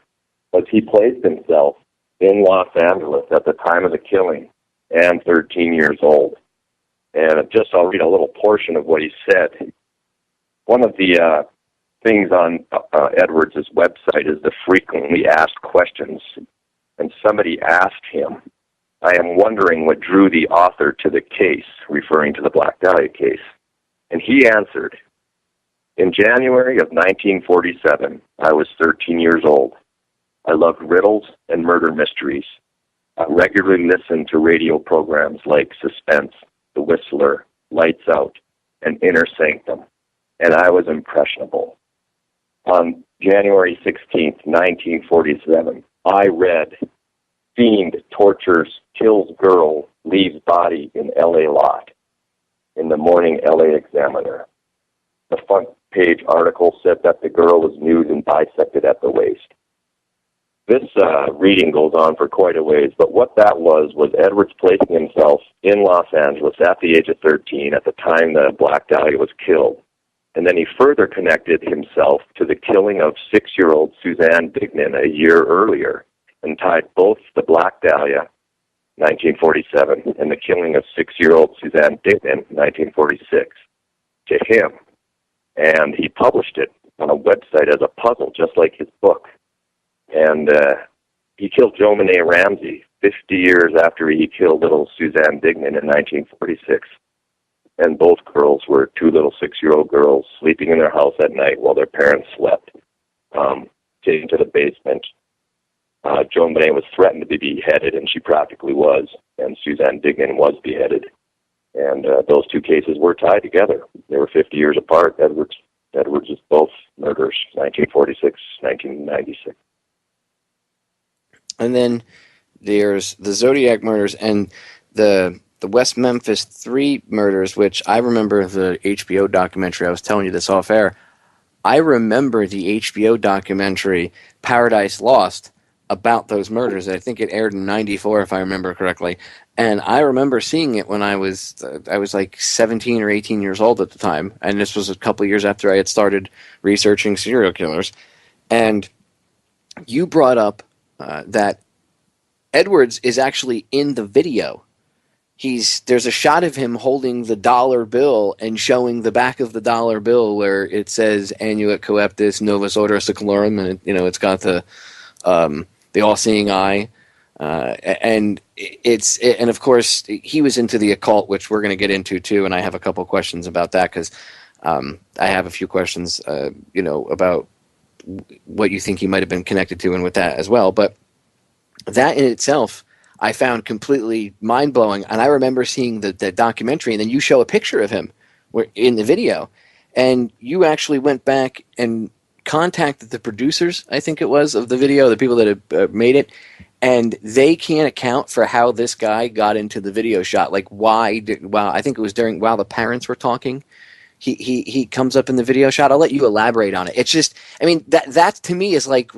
was he placed himself in Los Angeles at the time of the killing and 13 years old. And I'll read a little portion of what he said. One of the things on Edwards' website is the frequently asked questions. And somebody asked him, I am wondering what drew the author to the case, referring to the Black Dahlia case. And he answered, in January of 1947, I was 13 years old. I loved riddles and murder mysteries. I regularly listened to radio programs like Suspense, The Whistler, Lights Out, and Inner Sanctum, and I was impressionable. On January 16th, 1947, I read Fiend Tortures, Kills Girl, Leaves Body in L.A. Lot in the Morning L.A. Examiner. The front page article said that the girl was nude and bisected at the waist. This reading goes on for quite a ways, but what that was Edwards placing himself in Los Angeles at the age of 13 at the time that Black Dahlia was killed. And then he further connected himself to the killing of 6-year-old Suzanne Dignan a year earlier and tied both the Black Dahlia, 1947, and the killing of 6-year-old Suzanne Dignan, 1946, to him. And he published it on a website as a puzzle, just like his book. And he killed Jo Monet Ramsey 50 years after he killed little Suzanne Dignan in 1946. And both girls were 2 little 6-year-old girls sleeping in their house at night while their parents slept, taken to the basement. Jo Monet was threatened to be beheaded, and she practically was. And Suzanne Dignan was beheaded. And those 2 cases were tied together. They were 50 years apart. Edwards is both murders, 1946, 1996. And then there's the Zodiac murders and the West Memphis 3 murders, which I remember the HBO documentary. I was telling you this off air. I remember the HBO documentary Paradise Lost about those murders. I think it aired in '94, if I remember correctly. And I remember seeing it when I was like 17 or 18 years old at the time. And this was a couple of years after I had started researching serial killers. And you brought up that Edwards is actually in the video. There's a shot of him holding the dollar bill and showing the back of the dollar bill where it says "Annuit Coeptis Novus Ordo Secularum," and it's got the all-seeing eye, and and of course he was into the occult, which we're going to get into too, and I have a couple questions about that because I have a few questions, about what you think he might have been connected to and with that as well, but that in itself I found completely mind-blowing. And I remember seeing the documentary, and then you show a picture of him in the video. And you actually went back and contacted the producers, I think it was, of the video, the people that had made it, and they can't account for how this guy got into the video shot. Like, I think it was while the parents were talking, he comes up in the video shot. I'll let you elaborate on it. It's just, that to me is like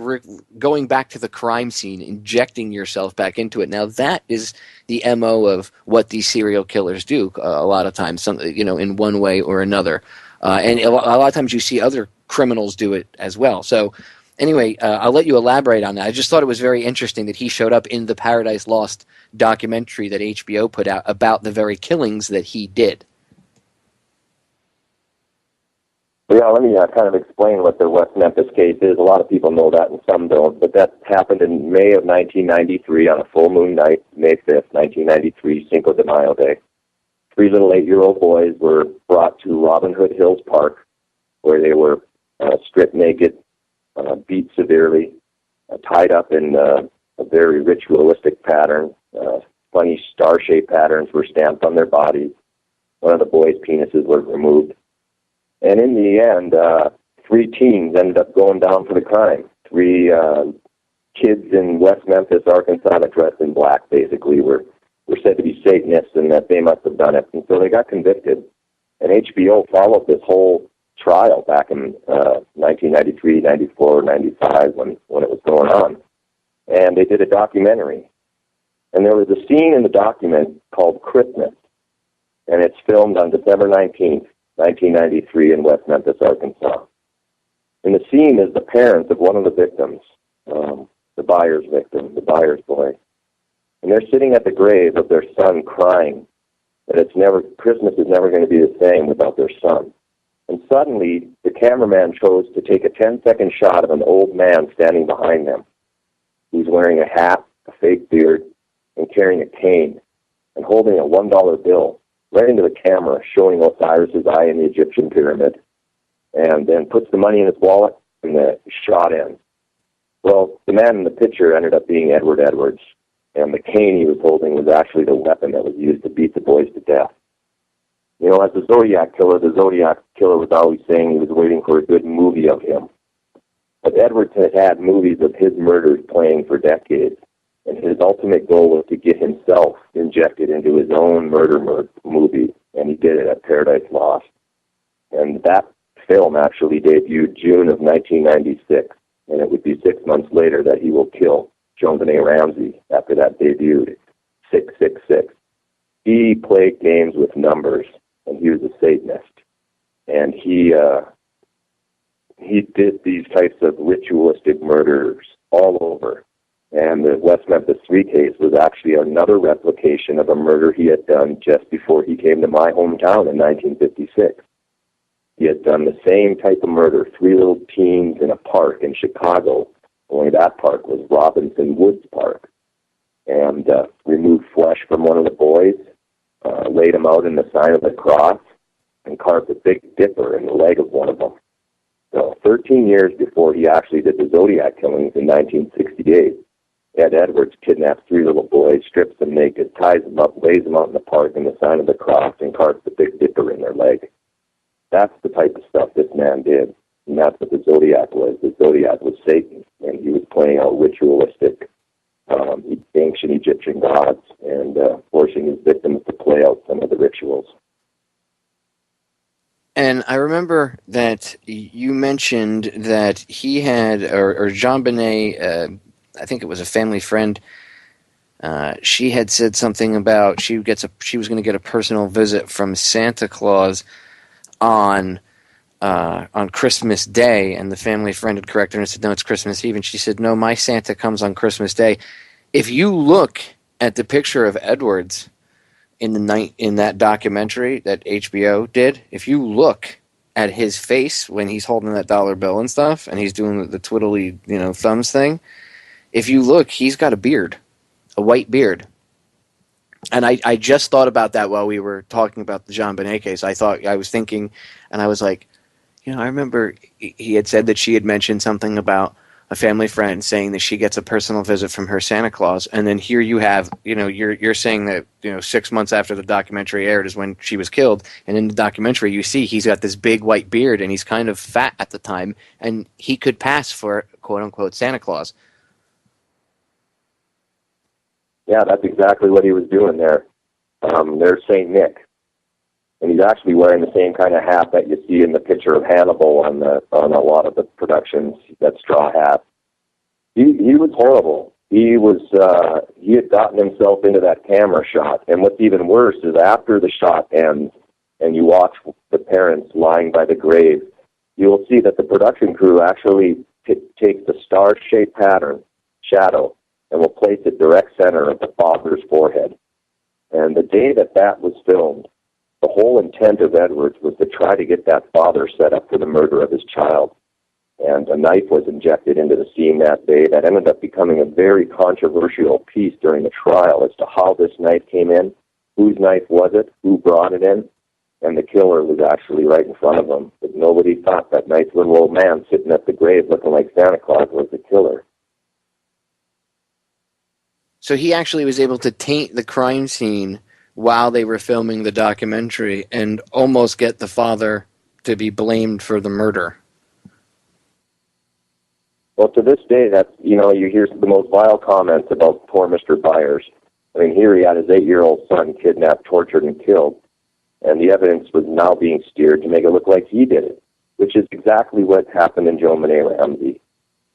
going back to the crime scene, injecting yourself back into it. Now that is the MO of what these serial killers do a lot of times, in one way or another. And a lot of times you see other criminals do it as well. So anyway, I'll let you elaborate on that. I just thought it was very interesting that he showed up in the Paradise Lost documentary that HBO put out about the very killings that he did. Yeah, let me kind of explain what the West Memphis case is. A lot of people know that and some don't, but that happened in May of 1993 on a full moon night, May 5th, 1993, Cinco de Mayo Day. 3 little 8-year-old boys were brought to Robin Hood Hills Park, where they were stripped naked, beat severely, tied up in a very ritualistic pattern. Funny star-shaped patterns were stamped on their bodies. One of the boys' penises was removed. And in the end, 3 teens ended up going down for the crime. 3 kids in West Memphis, Arkansas, that dressed in black, basically, were said to be Satanists and that they must have done it. And so they got convicted. And HBO followed this whole trial back in 1993, 94, 95, when it was going on. And they did a documentary. And there was a scene in the document called Christmas. And it's filmed on December 19th. 1993 in West Memphis, Arkansas. And the scene is the parents of one of the victims, the Byers victim, the Byers boy. And they're sitting at the grave of their son crying that Christmas is never going to be the same without their son. And suddenly, the cameraman chose to take a 10-second shot of an old man standing behind them. He's wearing a hat, a fake beard, and carrying a cane, and holding a $1 bill right into the camera, showing Osiris's eye in the Egyptian pyramid, and then puts the money in his wallet, and the shot ends. Well, the man in the picture ended up being Edward Edwards, and the cane he was holding was actually the weapon that was used to beat the boys to death. You know, as the Zodiac Killer was always saying he was waiting for a good movie of him. But Edwards had had movies of his murders playing for decades, and his ultimate goal was to get himself injected into his own murder movie, and he did it at Paradise Lost. And that film actually debuted June of 1996, and it would be 6 months later that he will kill JonBenet Ramsey after that debuted, 666. He played games with numbers, and he was a Satanist. And he did these types of ritualistic murders all over. And the West Memphis 3 case was actually another replication of a murder he had done just before he came to my hometown in 1956. He had done the same type of murder, 3 little teens in a park in Chicago, only that park was Robinson Woods Park, and removed flesh from one of the boys, laid him out in the sign of the cross, and carved a Big Dipper in the leg of one of them. So 13 years before he actually did the Zodiac killings in 1968, Ed Edwards kidnaps 3 little boys, strips them naked, ties them up, lays them out in the park in the sign of the cross, and carves the Big Dipper in their leg. That's the type of stuff this man did, and that's what the Zodiac was. The Zodiac was Satan, and he was playing out ritualistic ancient Egyptian gods and forcing his victims to play out some of the rituals. And I remember that you mentioned that he had, or JonBenet, I think it was a family friend, she had said something about she was going to get a personal visit from Santa Claus on Christmas Day, and the family friend had corrected her and said, no, it's Christmas Eve. And she said, no, my Santa comes on Christmas Day. If you look at the picture of Edwards in that documentary that HBO did, if you look at his face when he's holding that dollar bill and stuff, and he's doing the twiddly, thumbs thing, if you look, he's got a beard, a white beard. And I just thought about that while we were talking about the JonBenet case. I was thinking, and I was like, I remember he had said that she had mentioned something about a family friend saying that she gets a personal visit from her Santa Claus, and then here you have, you're saying that 6 months after the documentary aired is when she was killed, and in the documentary you see he's got this big white beard and he's kind of fat at the time, and he could pass for quote unquote Santa Claus. Yeah, that's exactly what he was doing there. There's St. Nick, and he's actually wearing the same kind of hat that you see in the picture of Hannibal on a lot of the productions, that straw hat. He was horrible. He had gotten himself into that camera shot, and what's even worse is after the shot ends and you watch the parents lying by the grave, you'll see that the production crew actually takes the star-shaped pattern, shadow, and will place it direct center of the father's forehead. And the day that was filmed, the whole intent of Edwards was to try to get that father set up for the murder of his child. And a knife was injected into the scene that day that ended up becoming a very controversial piece during the trial as to how this knife came in, whose knife was it, who brought it in, and the killer was actually right in front of them. But nobody thought that nice little old man sitting at the grave looking like Santa Claus was the killer. So he actually was able to taint the crime scene while they were filming the documentary and almost get the father to be blamed for the murder. Well, to this day, you hear the most vile comments about poor Mr. Byers. I mean, here he had his 8-year-old son kidnapped, tortured, and killed, and the evidence was now being steered to make it look like he did it, which is exactly what happened in JonBenet Ramsey.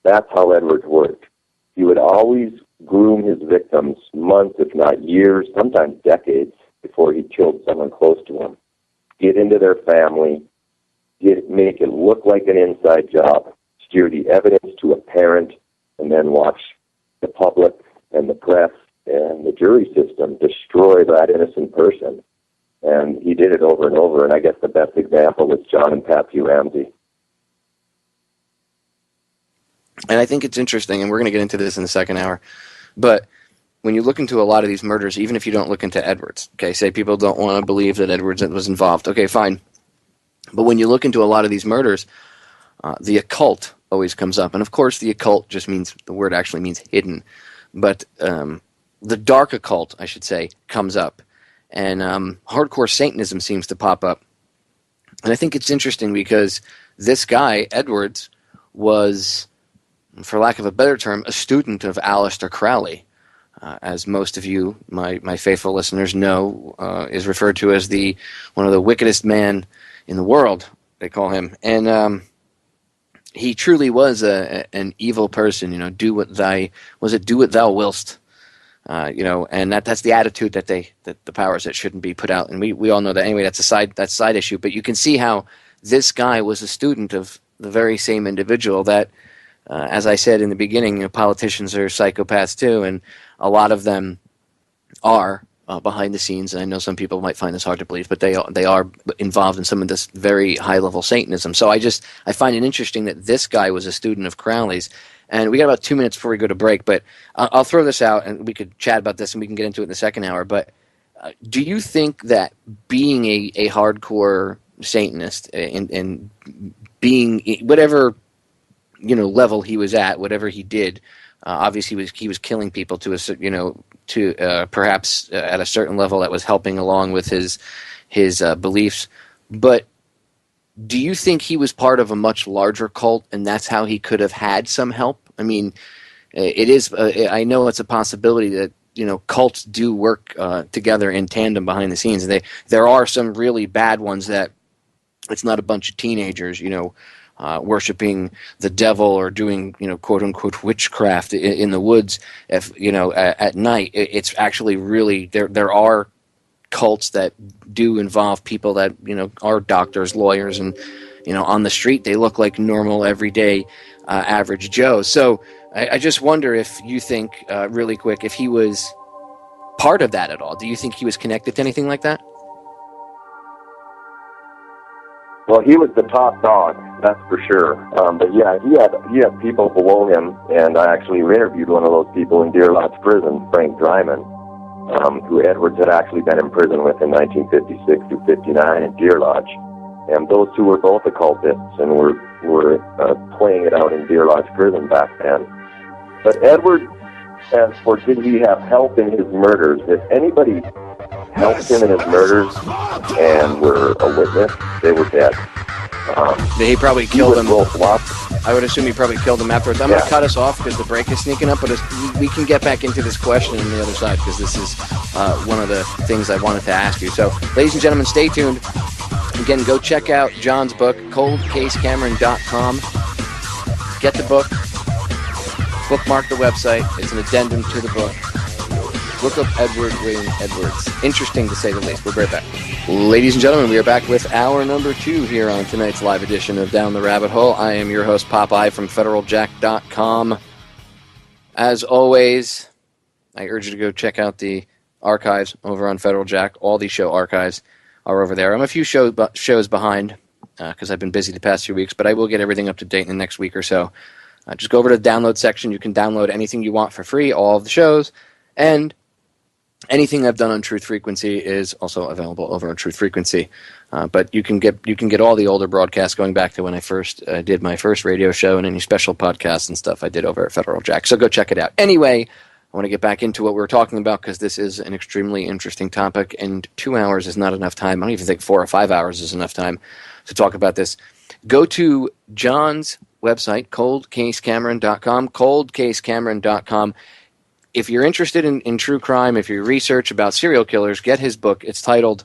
That's how Edwards worked. He would always groom his victims months, if not years, sometimes decades, before he killed someone close to him. Get into their family, make it look like an inside job, steer the evidence to a parent, and then watch the public and the press and the jury system destroy that innocent person. And he did it over and over, and I guess the best example was John and Patsy Ramsey. And I think it's interesting, and we're going to get into this in the second hour, but when you look into a lot of these murders, even if you don't look into Edwards, okay, say people don't want to believe that Edwards was involved, okay, fine. But when you look into a lot of these murders, the occult always comes up. And of course, the occult just means, the word actually means hidden. But the dark occult, I should say, comes up. And hardcore Satanism seems to pop up. And I think it's interesting because this guy, Edwards, was, for lack of a better term, a student of Aleister Crowley. As most of you, my faithful listeners, know, is referred to as one of the wickedest men in the world, they call him. And he truly was an evil person, do what thou willst. And that's the attitude that the powers that shouldn't be put out. And we all know that. Anyway, that's a side issue. But you can see how this guy was a student of the very same individual that, as I said in the beginning, politicians are psychopaths too, and a lot of them are behind the scenes. And I know some people might find this hard to believe, but they are involved in some of this very high-level Satanism. So I find it interesting that this guy was a student of Crowley's. And we got about 2 minutes before we go to break, but I'll throw this out, and we could chat about this, and we can get into it in the second hour. But do you think that being a hardcore Satanist and being whatever level he was at, whatever he did, obviously he was killing people perhaps at a certain level that was helping along with his beliefs. But do you think he was part of a much larger cult, and that's how he could have had some help? I mean, it is. I know it's a possibility that cults do work together in tandem behind the scenes. There are some really bad ones that it's not a bunch of teenagers, worshiping the devil or doing, quote unquote witchcraft in the woods. At night, it's actually really there are cults that do involve people that are doctors, lawyers, and on the street they look like normal, everyday, average Joe. So I just wonder if you think, really quick, if he was part of that at all. Do you think he was connected to anything like that? Well, he was the top dog, that's for sure. But yeah, he had people below him, and I actually interviewed one of those people in Deer Lodge Prison, Frank Dryman, who Edwards had actually been in prison with in 1956 through 59 in Deer Lodge. And those two were both occultists and were playing it out in Deer Lodge Prison back then. But Edwards, as for did he have help in his murders, if anybody helped him in his murders and were a witness, they were dead. He probably killed them. I would assume he probably killed them afterwards. I'm going to cut us off because the break is sneaking up, but we can get back into this question on the other side because this is one of the things I wanted to ask you. So, ladies and gentlemen, stay tuned. Again, go check out John's book, coldcasecameron.com. Get the book. Bookmark the website. It's an addendum to the book. Look up Edward Wayne Edwards. Interesting to say the least. We'll be right back. Ladies and gentlemen, we are back with hour number 2 here on tonight's live edition of Down the Rabbit Hole. I am your host, Popeye from federaljack.com. As always, I urge you to go check out the archives over on Federal Jack. All these show archives are over there. I'm a few shows behind because I've been busy the past few weeks, but I will get everything up to date in the next week or so. Just go over to the download section. You can download anything you want for free, all of the shows, and anything I've done on Truth Frequency is also available over on Truth Frequency. But you can get all the older broadcasts going back to when I first did my first radio show and any special podcasts and stuff I did over at Federal Jack. So go check it out. Anyway, I want to get back into what we were talking about because this is an extremely interesting topic, and 2 hours is not enough time. I don't even think 4 or 5 hours is enough time to talk about this. Go to John's website, coldcasecameron.com, coldcasecameron.com. If you're interested in true crime, if you research about serial killers, get his book. It's titled,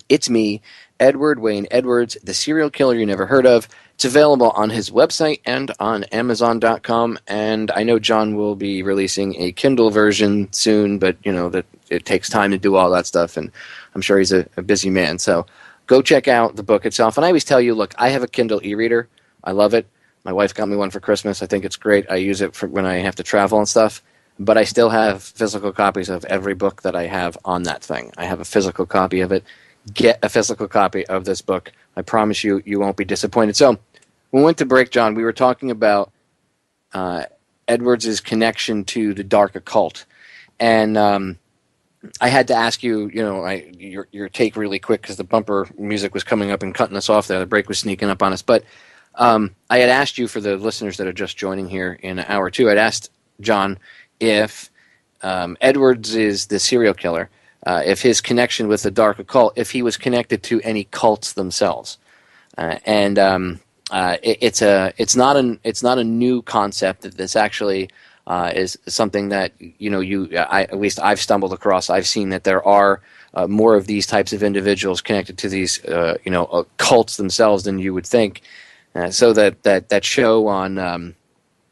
It's Me, Edward Wayne Edwards, the Serial Killer You Never Heard Of. It's available on his website and on Amazon.com, and I know John will be releasing a Kindle version soon, but that it takes time to do all that stuff, and I'm sure he's a busy man. So go check out the book itself. And I always tell you, look, I have a Kindle e-reader. I love it. My wife got me one for Christmas. I think it's great. I use it for when I have to travel and stuff. but I still have physical copies of every book that I have on that thing. I have a physical copy of it. Get a physical copy of this book. I promise you, you won't be disappointed. So, when we went to break, John, we were talking about Edwards' connection to the dark occult. And I had to ask you, your take really quick because the bumper music was coming up and cutting us off there. The break was sneaking up on us. But I had asked you, for the listeners that are just joining here in an hour or two, I'd asked John if Edwards is the serial killer, if his connection with the dark occult, if he was connected to any cults themselves. It's not a new concept. That this actually is something that at least I've stumbled across. I've seen that there are more of these types of individuals connected to these cults themselves than you would think. So that show on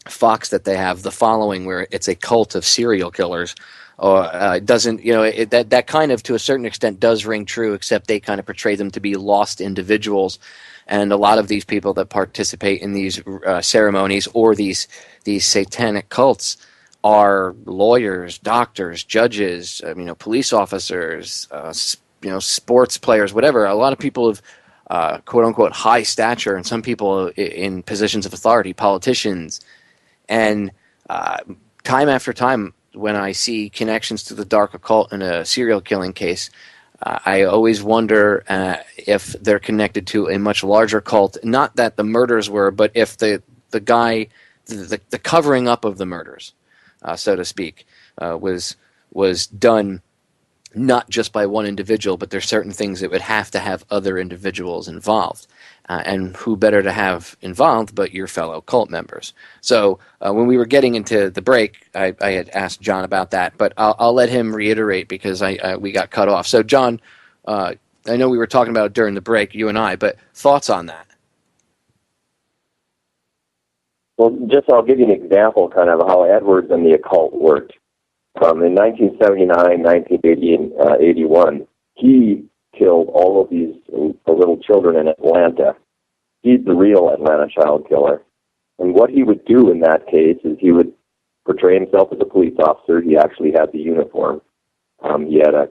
Fox that they have, The Following, where it's a cult of serial killers, doesn't that kind of, to a certain extent, does ring true, except they kind of portray them to be lost individuals. And a lot of these people that participate in these ceremonies or these satanic cults are lawyers, doctors, judges, police officers, sports players, whatever. A lot of people of quote unquote high stature, and some people in positions of authority, politicians. And time after time, when I see connections to the dark occult in a serial killing case, I always wonder if they're connected to a much larger cult. Not that the murders were, but if the covering up of the murders, so to speak, was done not just by one individual, but there's certain things that would have to have other individuals involved. And who better to have involved but your fellow cult members? So when we were getting into the break, I had asked John about that, but I'll let him reiterate because we got cut off. So John, I know we were talking about it during the break, you and I, but thoughts on that? Well, I'll give you an example kind of how Edwards and the occult worked. In 1979, 1980, and 81, he killed all of these little children in Atlanta. He's the real Atlanta child killer. And what he would do in that case is he would portray himself as a police officer. He actually had the uniform. He had a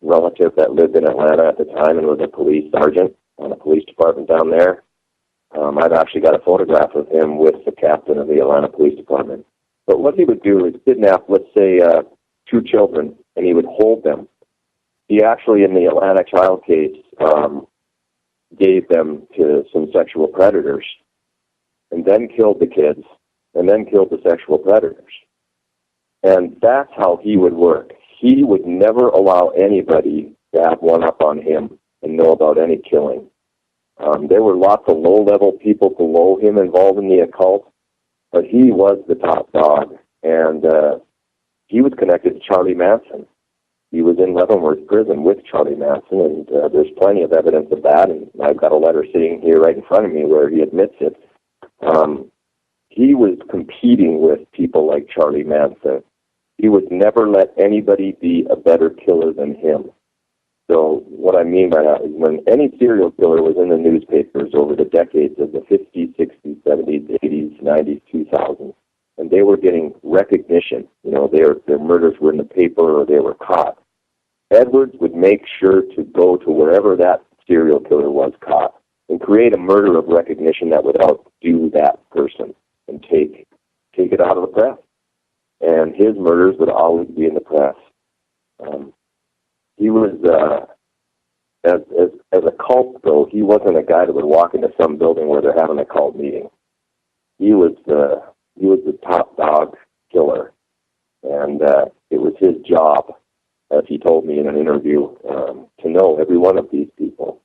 relative that lived in Atlanta at the time and was a police sergeant on a police department down there. I've actually got a photograph of him with the captain of the Atlanta Police Department. But what he would do is kidnap, let's say, 2 children, and he would hold them. He actually, in the Atlanta child case, gave them to some sexual predators, and then killed the kids, and then killed the sexual predators. And that's how he would work. He would never allow anybody to have one up on him and know about any killing. There were lots of low-level people below him involved in the occult, but he was the top dog, and he was connected to Charlie Manson. He was in Leavenworth prison with Charlie Manson, and there's plenty of evidence of that, and I've got a letter sitting here right in front of me where he admits it. He was competing with people like Charlie Manson. He would never let anybody be a better killer than him. So what I mean by that is when any serial killer was in the newspapers over the decades of the 50s, 60s, 70s, 80s, 90s, 2000s, and they were getting recognition, their murders were in the paper or they were caught, Edwards would make sure to go to wherever that serial killer was caught and create a murder of recognition that would outdo that person and take it out of the press. And his murders would always be in the press. He was, as a cult, though, he wasn't a guy that would walk into some building where they're having a cult meeting. He was the top dog killer, and it was his job, as he told me in an interview, to know every one of these people.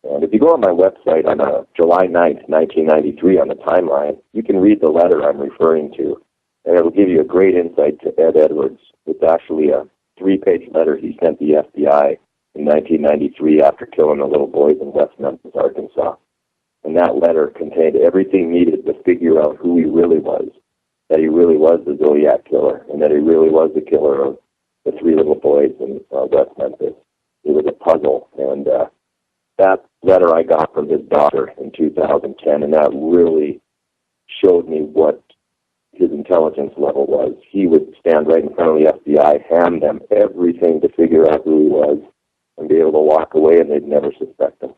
And if you go on my website on July 9th, 1993, on the timeline, you can read the letter I'm referring to, and it will give you a great insight to Ed Edwards. It's actually a 3-page letter he sent the FBI in 1993 after killing the little boys in West Memphis, Arkansas. And that letter contained everything needed to figure out who he really was, that he really was the Zodiac killer, and that he really was the killer of the 3 little boys in West Memphis. It was a puzzle, and that letter I got from his daughter in 2010, and that really showed me what his intelligence level was. He would stand right in front of the FBI, hand them everything to figure out who he was, and be able to walk away, and they'd never suspect him.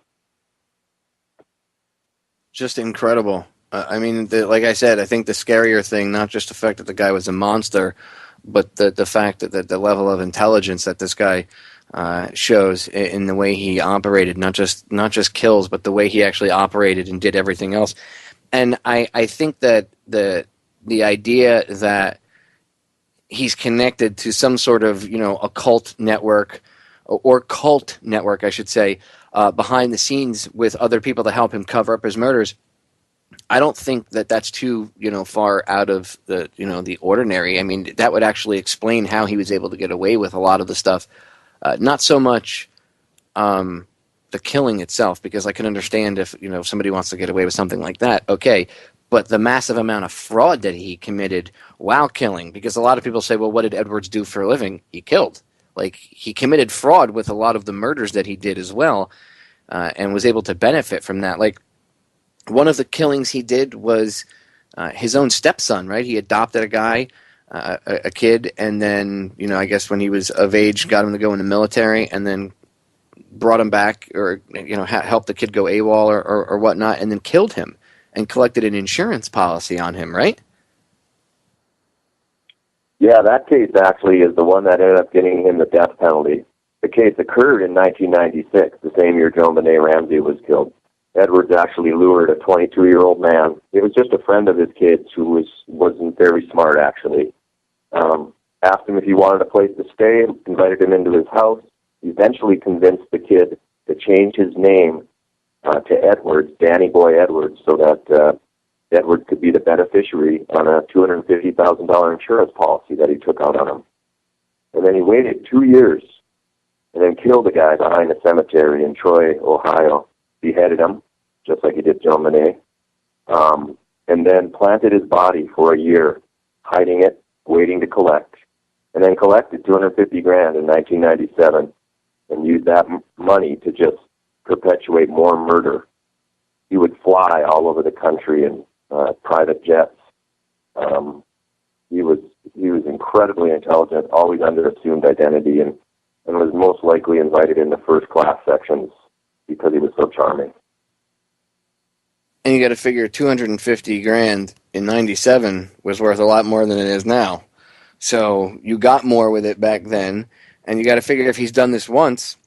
Just incredible. I mean, like I said, I think the scarier thing, not just the fact that the guy was a monster, but the fact that the level of intelligence that this guy shows in the way he operated, not just kills, but the way he actually operated and did everything else. And I think that the idea that he's connected to some sort of, occult network, or cult network, I should say, behind the scenes with other people to help him cover up his murders, I don't think that that's too, far out of the ordinary. I mean, that would actually explain how he was able to get away with a lot of the stuff. Not so much the killing itself, because I can understand if somebody wants to get away with something like that, okay. But the massive amount of fraud that he committed while killing, because a lot of people say, well, what did Edwards do for a living? He killed. Like, he committed fraud with a lot of the murders that he did as well, and was able to benefit from that. Like, one of the killings he did was his own stepson, right? He adopted a guy, a kid, and then, I guess when he was of age, got him to go in the military, and then brought him back, or, helped the kid go AWOL or whatnot, and then killed him and collected an insurance policy on him, right? Yeah, that case actually is the one that ended up getting him the death penalty. The case occurred in 1996, the same year Joan Benet Ramsey was killed. Edwards actually lured a 22-year-old man. It was just a friend of his kids who wasn't very smart, actually. Asked him if he wanted a place to stay, invited him into his house, eventually convinced the kid to change his name to Edwards, Danny Boy Edwards, so that Edwards could be the beneficiary on a $250,000 insurance policy that he took out on him. And then he waited 2 years and then killed a guy behind a cemetery in Troy, Ohio. Beheaded him, just like he did Joan Benet, and then planted his body for a year, hiding it, waiting to collect, and then collected $250,000 in 1997 and used that money to just perpetuate more murder. He would fly all over the country in private jets. He was incredibly intelligent, always under assumed identity, and was most likely invited into first-class sections because he was so charming. And you got to figure $250,000 in '97 was worth a lot more than it is now. So you got more with it back then, and you got to figure if he's done this once,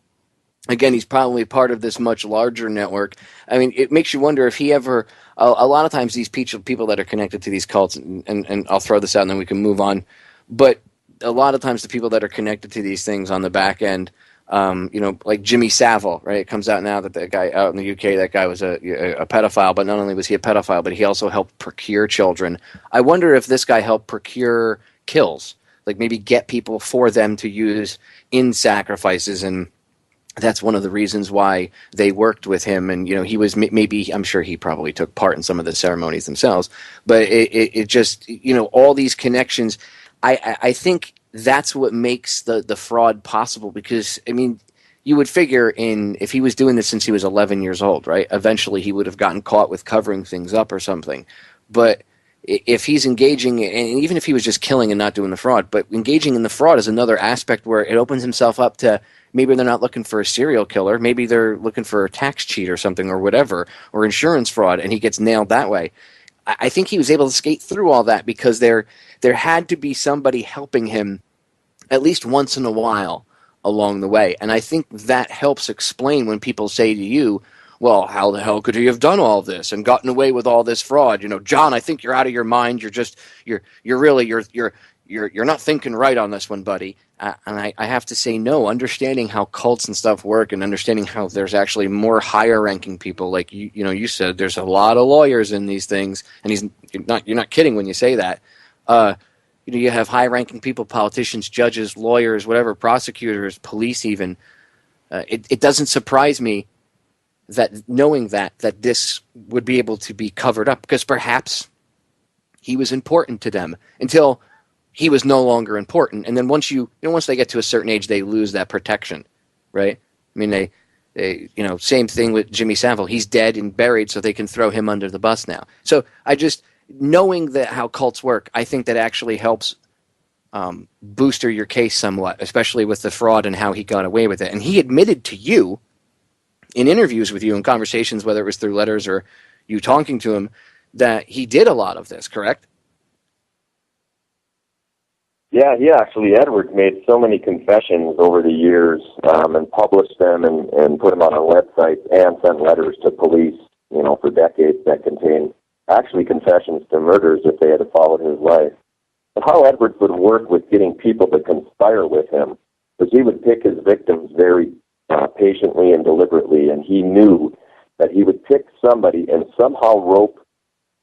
again, he's probably part of this much larger network. I mean, it makes you wonder if he ever. A lot of times, these people that are connected to these cults, and I'll throw this out and then we can move on. But a lot of times, the people that are connected to these things on the back end. Like Jimmy Savile, right? It comes out now that the guy out in the UK, that guy was a pedophile, but not only was he a pedophile, but he also helped procure children. I wonder if this guy helped procure kills, like maybe get people for them to use in sacrifices, and that's one of the reasons why they worked with him. And, he was maybe, I'm sure he probably took part in some of the ceremonies themselves, but it just, all these connections, I think that's what makes the fraud possible, because, I mean, you would figure if he was doing this since he was 11 years old, right? Eventually he would have gotten caught with covering things up or something. But if he's engaging, and even if he was just killing and not doing the fraud, but engaging in the fraud is another aspect where it opens himself up to, maybe they're not looking for a serial killer, maybe they're looking for a tax cheat or something or whatever, or insurance fraud, and he gets nailed that way. I think he was able to skate through all that because there had to be somebody helping him at least once in a while along the way. And I think that helps explain when people say to you, well, how the hell could he have done all this and gotten away with all this fraud? John, I think you're out of your mind. You're not thinking right on this one, buddy. And I have to say, no, understanding how cults and stuff work and understanding how there's actually more higher ranking people, like you said, there's a lot of lawyers in these things, and you're not kidding when you say that. You have high ranking people, politicians, judges, lawyers, whatever, prosecutors, police even. It doesn't surprise me that knowing that this would be able to be covered up, because perhaps he was important to them until he was no longer important. And then once they get to a certain age, they lose that protection, right? I mean, same thing with Jimmy Savile. He's dead and buried, so they can throw him under the bus now. So knowing that how cults work, I think that actually helps booster your case somewhat, especially with the fraud and how he got away with it. And he admitted to you in interviews with you in conversations, whether it was through letters or you talking to him, that he did a lot of this, correct? Yeah, Edwards made so many confessions over the years and published them and put them on our website and sent letters to police, for decades that contained actually confessions to murders if they had followed his life. But how Edwards would work with getting people to conspire with him was he would pick his victims very patiently and deliberately, and he knew that he would pick somebody and somehow rope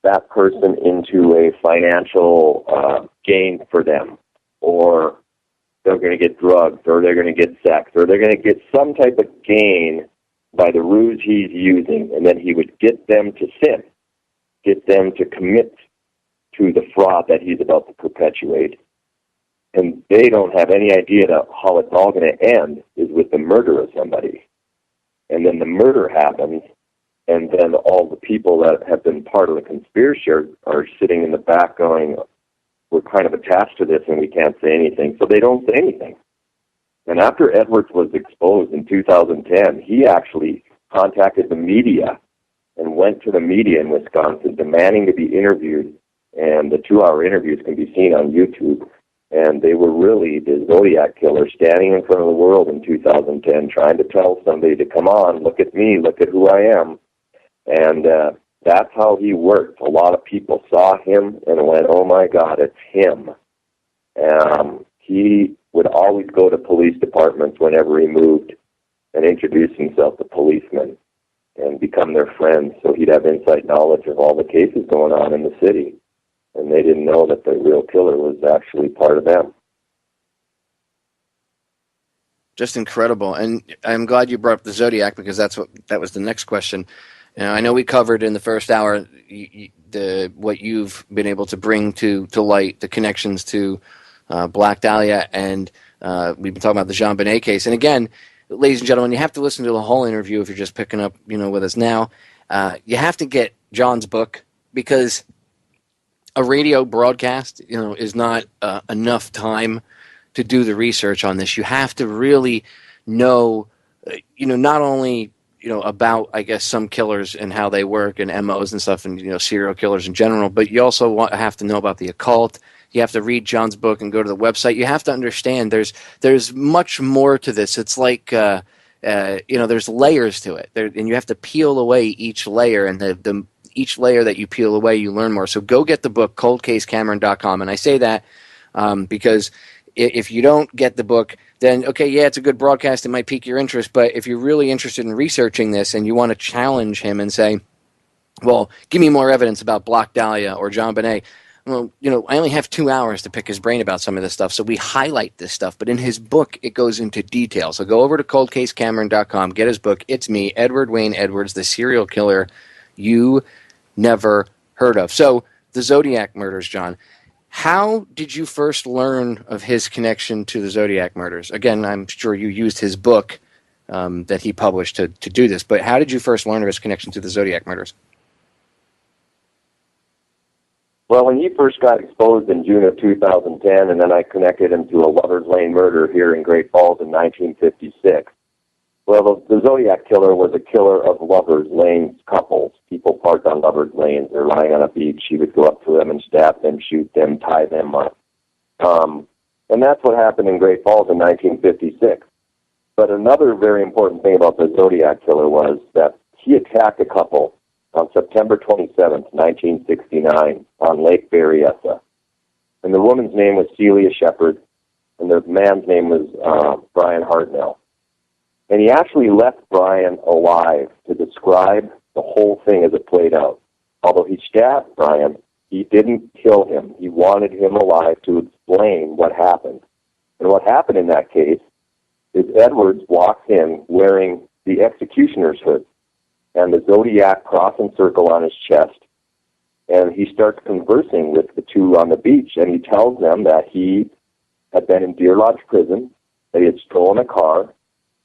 that person into a financial gain for them, or they're going to get drugged, or they're going to get sex, or they're going to get some type of gain by the ruse he's using, and then he would get them to sin, get them to commit to the fraud that he's about to perpetuate. And they don't have any idea that how it's all going to end is with the murder of somebody. And then the murder happens, and then all the people that have been part of the conspiracy are sitting in the back going, we're kind of attached to this and we can't say anything. So they don't say anything. And after Edwards was exposed in 2010, he actually contacted the media and went to the media in Wisconsin demanding to be interviewed. And the 2-hour interviews can be seen on YouTube. And they were really the Zodiac Killer standing in front of the world in 2010 trying to tell somebody to come on, look at me, look at who I am. And that's how he worked. A lot of people saw him and went, oh my God, it's him. He would always go to police departments whenever he moved and introduce himself to policemen and become their friends, so he'd have inside knowledge of all the cases going on in the city. And they didn't know that the real killer was actually part of them. Just incredible. And I'm glad you brought up the Zodiac, because that was the next question. I know we covered in the first hour what you've been able to bring to light, the connections to Black Dahlia, and we've been talking about the JonBenet case. And again, ladies and gentlemen, you have to listen to the whole interview if you're just picking up, with us now. You have to get John's book, because a radio broadcast, is not enough time to do the research on this. You have to really know, not only about, I guess, some killers and how they work and MOs and stuff, and serial killers in general, but you also have to know about the occult. You have to read John's book and go to the website. You have to understand there's much more to this. It's like there's layers to it, and you have to peel away each layer, and each layer that you peel away, you learn more. So go get the book, coldcasecameron.com. And I say that because if you don't get the book, then, okay, yeah, it's a good broadcast. It might pique your interest. But if you're really interested in researching this and you want to challenge him and say, well, give me more evidence about Black Dahlia or JonBenet, well, I only have 2 hours to pick his brain about some of this stuff. So we highlight this stuff. But in his book, it goes into detail. So go over to coldcasecameron.com, get his book. It's me, Edward Wayne Edwards, the serial killer you never heard of. So the Zodiac murders, John. How did you first learn of his connection to the Zodiac murders? Again, I'm sure you used his book that he published to do this, but how did you first learn of his connection to the Zodiac murders? Well, when he first got exposed in June of 2010, and then I connected him to a Lover's Lane murder here in Great Falls in 1956. Well, the Zodiac Killer was a killer of Lover's Lane couples. People parked on Lover's Lanes. They're lying on a beach. He would go up to them and stab them, shoot them, tie them up. And that's what happened in Great Falls in 1956. But another very important thing about the Zodiac Killer was that he attacked a couple on September 27th, 1969, on Lake Berryessa. And the woman's name was Celia Shepard, and the man's name was Brian Hartnell. And he actually left Brian alive to describe the whole thing as it played out. Although he stabbed Brian, he didn't kill him. He wanted him alive to explain what happened. And what happened in that case is Edwards walks in wearing the executioner's hood and the Zodiac cross and circle on his chest. And he starts conversing with the two on the beach, and he tells them that he had been in Deer Lodge Prison, that he had stolen a car,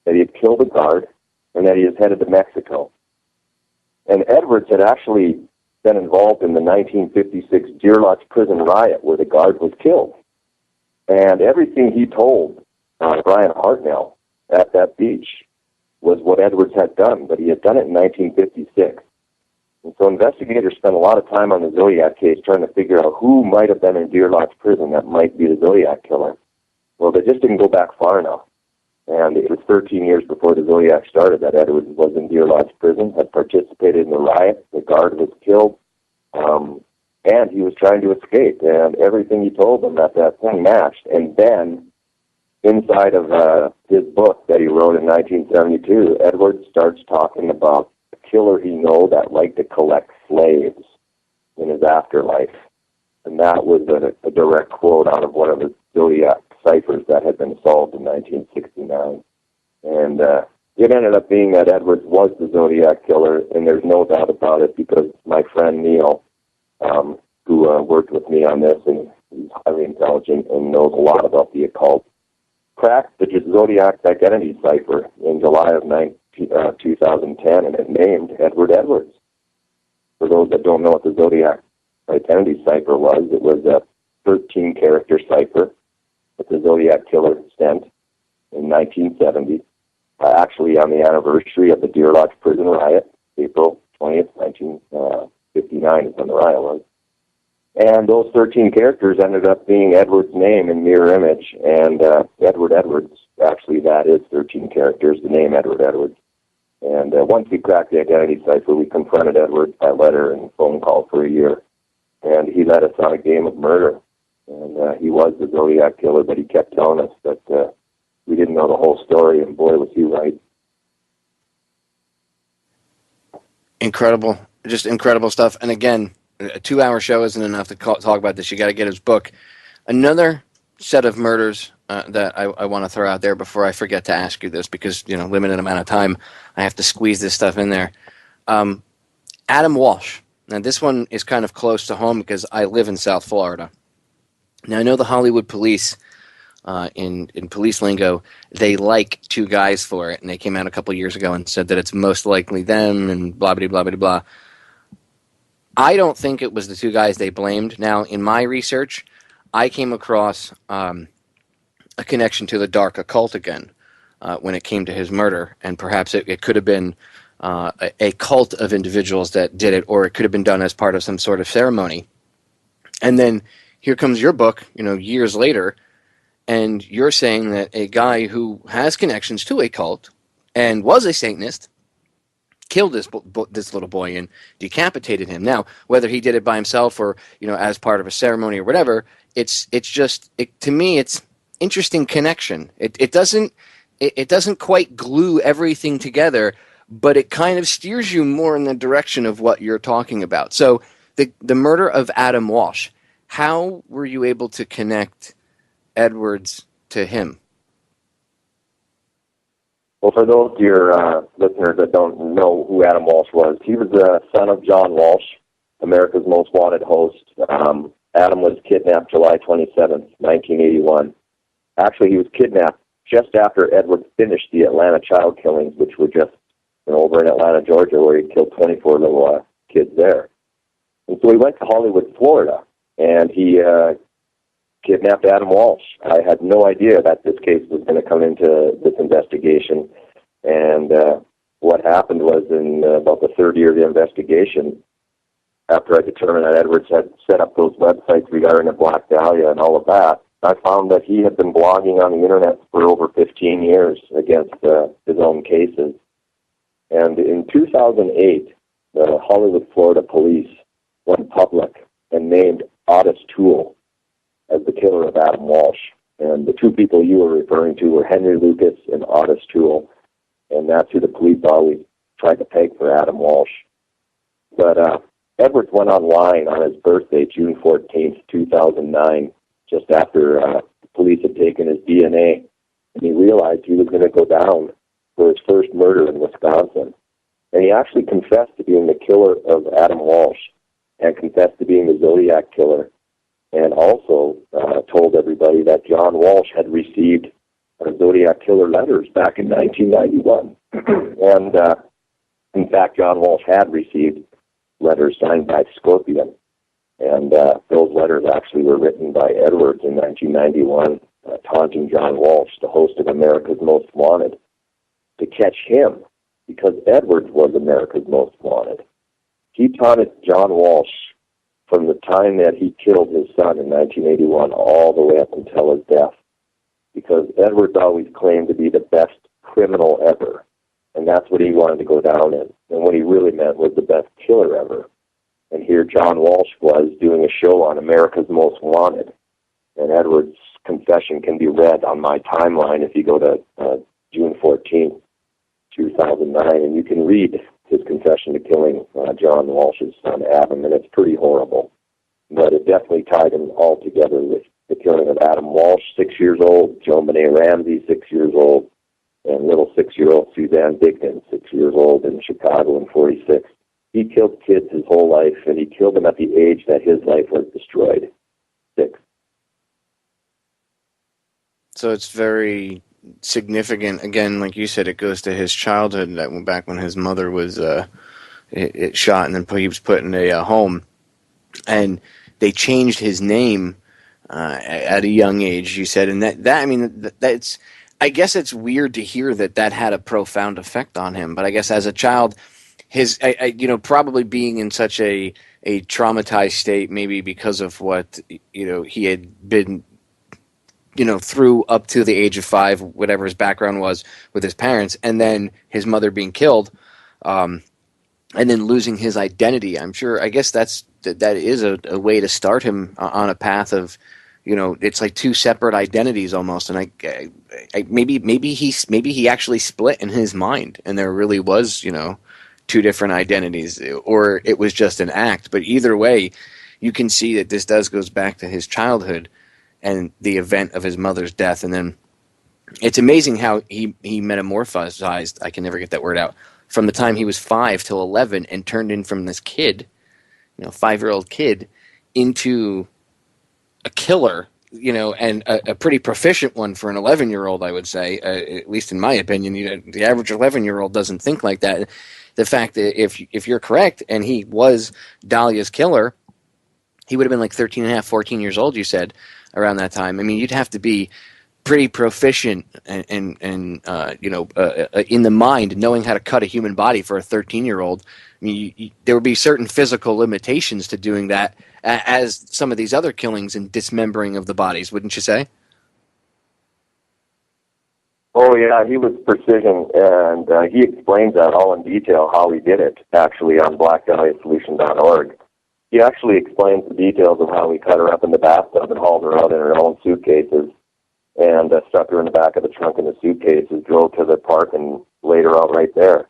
that he had killed a guard, and that he was headed to Mexico. And Edwards had actually been involved in the 1956 Deer Lodge prison riot where the guard was killed. And everything he told Brian Hartnell at that beach was what Edwards had done, but he had done it in 1956. And so investigators spent a lot of time on the Zodiac case trying to figure out who might have been in Deer Lodge prison that might be the Zodiac killer. Well, they just didn't go back far enough. And it was 13 years before the Zodiac started that Edwards was in Deer Lodge prison, had participated in the riot, the guard was killed, and he was trying to escape. And everything he told them at that thing matched. And then, inside of his book that he wrote in 1972, Edwards starts talking about a killer he knew that liked to collect slaves in his afterlife. And that was a direct quote out of one of the Zodiac ciphers that had been solved in 1969. And it ended up being that Edwards was the Zodiac killer, and there's no doubt about it because my friend Neil, who worked with me on this, and he's highly intelligent and knows a lot about the occult, cracked the Zodiac identity cipher in July of 2010, and it named Edward Edwards. For those that don't know what the Zodiac identity cipher was, it was a 13-character cipher that the Zodiac killer sent in 1970, actually on the anniversary of the Deer Lodge prison riot, April 20th, 1959 is when the riot was. And those 13 characters ended up being Edward's name in mirror image, and Edward Edwards, actually that is 13 characters, the name Edward Edwards. And once we cracked the identity cipher, we confronted Edwards by letter and phone call for a year, and he led us on a game of murder. And he was the Zodiac killer, but he kept telling us that we didn't know the whole story, and boy, was he right. Incredible. Just incredible stuff. And again, a 2-hour show isn't enough to talk about this. You got to get his book. Another set of murders that I want to throw out there before I forget to ask you this, because, limited amount of time, I have to squeeze this stuff in there. Adam Walsh. Now, this one is kind of close to home because I live in South Florida. Now, I know the Hollywood police, in police lingo, they like 2 guys for it, and they came out a couple years ago and said that it's most likely them and blah, blah, blah, blah, blah. I don't think it was the 2 guys they blamed. Now, in my research, I came across a connection to the dark occult again when it came to his murder, and perhaps it could have been a cult of individuals that did it, or it could have been done as part of some sort of ceremony. And then here comes your book, years later, and you're saying that a guy who has connections to a cult and was a Satanist killed this little boy and decapitated him. Now, whether he did it by himself or as part of a ceremony or whatever, to me it's interesting connection. It doesn't quite glue everything together, but it kind of steers you more in the direction of what you're talking about. So the murder of Adam Walsh. How were you able to connect Edwards to him? Well, for those of your listeners that don't know who Adam Walsh was, he was the son of John Walsh, America's Most Wanted host. Adam was kidnapped July 27th, 1981. Actually, he was kidnapped just after Edwards finished the Atlanta child killings, which were just over in Atlanta, Georgia, where he killed 24 little kids there. And so he went to Hollywood, Florida, and he kidnapped Adam Walsh. I had no idea that this case was going to come into this investigation. And what happened was in about the third year of the investigation, after I determined that Edwards had set up those websites regarding the Black Dahlia and all of that, I found that he had been blogging on the internet for over 15 years against his own cases. And in 2008, the Hollywood, Florida police went public and named Otis Toole as the killer of Adam Walsh. And the 2 people you were referring to were Henry Lucas and Otis Toole. And that's who the police always tried to peg for Adam Walsh. But Edwards went online on his birthday, June 14th, 2009, just after the police had taken his DNA. And he realized he was going to go down for his first murder in Wisconsin. And he actually confessed to being the killer of Adam Walsh and confessed to being the Zodiac killer, and also told everybody that John Walsh had received Zodiac killer letters back in 1991. And in fact, John Walsh had received letters signed by Scorpion. And those letters actually were written by Edwards in 1991, taunting John Walsh, the host of America's Most Wanted, to catch him, because Edwards was America's Most Wanted. He taunted John Walsh from the time that he killed his son in 1981 all the way up until his death, because Edwards always claimed to be the best criminal ever, and that's what he wanted to go down in. And what he really meant was the best killer ever. And here John Walsh was doing a show on America's Most Wanted, and Edwards' confession can be read on my timeline if you go to June 14th, 2009, and you can read his confession to killing John Walsh's son, Adam, and it's pretty horrible. But it definitely tied him all together with the killing of Adam Walsh, 6 years old, Joan Benet Ramsey, 6 years old, and little 6-year-old Suzanne Dignan, 6 years old, in Chicago in 46. He killed kids his whole life, and he killed them at the age that his life was destroyed, 6. So it's very significant. Again, like you said, it goes to his childhood, that went back when his mother was shot, and then he was put in a home. And they changed his name at a young age, you said. And that's, I guess it's weird to hear that had a profound effect on him. But I guess as a child, his, probably being in such a traumatized state, maybe because of what, he had been, through up to the age of 5, whatever his background was with his parents, and then his mother being killed, and then losing his identity. I guess that is a way to start him on a path of, it's like two separate identities almost. And maybe he actually split in his mind, and there really was, two different identities, or it was just an act. But either way, you can see that this goes back to his childhood and the event of his mother's death. And then it's amazing how he metamorphosized, I can never get that word out, from the time he was 5 till 11, and turned in from this kid, 5-year-old kid, into a killer, and a pretty proficient one for an 11-year-old, I would say, at least in my opinion. The average 11-year-old doesn't think like that. The fact that if you're correct, and he was Dahlia's killer, he would have been like 13 and a half, 14 years old, you said, around that time. I mean, you'd have to be pretty proficient and in the mind, knowing how to cut a human body for a 13-year-old. I mean, there would be certain physical limitations to doing that, as some of these other killings and dismembering of the bodies, wouldn't you say? Oh, yeah, he was precision, and he explains that all in detail, how he did it, actually, on blackdahliasolution.org. He actually explains the details of how he cut her up in the bathtub and hauled her out in her own suitcases, and stuck her in the back of the trunk in the suitcases, drove to the park, and laid her out right there.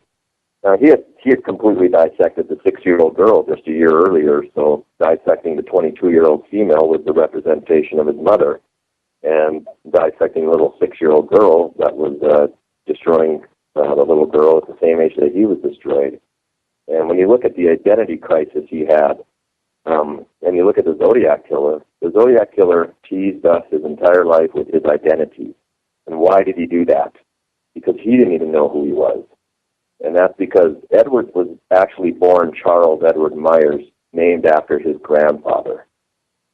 Now, he had completely dissected the 6-year-old girl just a year earlier, so dissecting the 22-year-old female was the representation of his mother, and dissecting the little 6-year-old girl that was destroying the little girl at the same age that he was destroyed. And when you look at the identity crisis he had, and you look at the Zodiac Killer teased us his entire life with his identity. And why did he do that? Because he didn't even know who he was. And that's because Edwards was actually born Charles Edward Myers, named after his grandfather.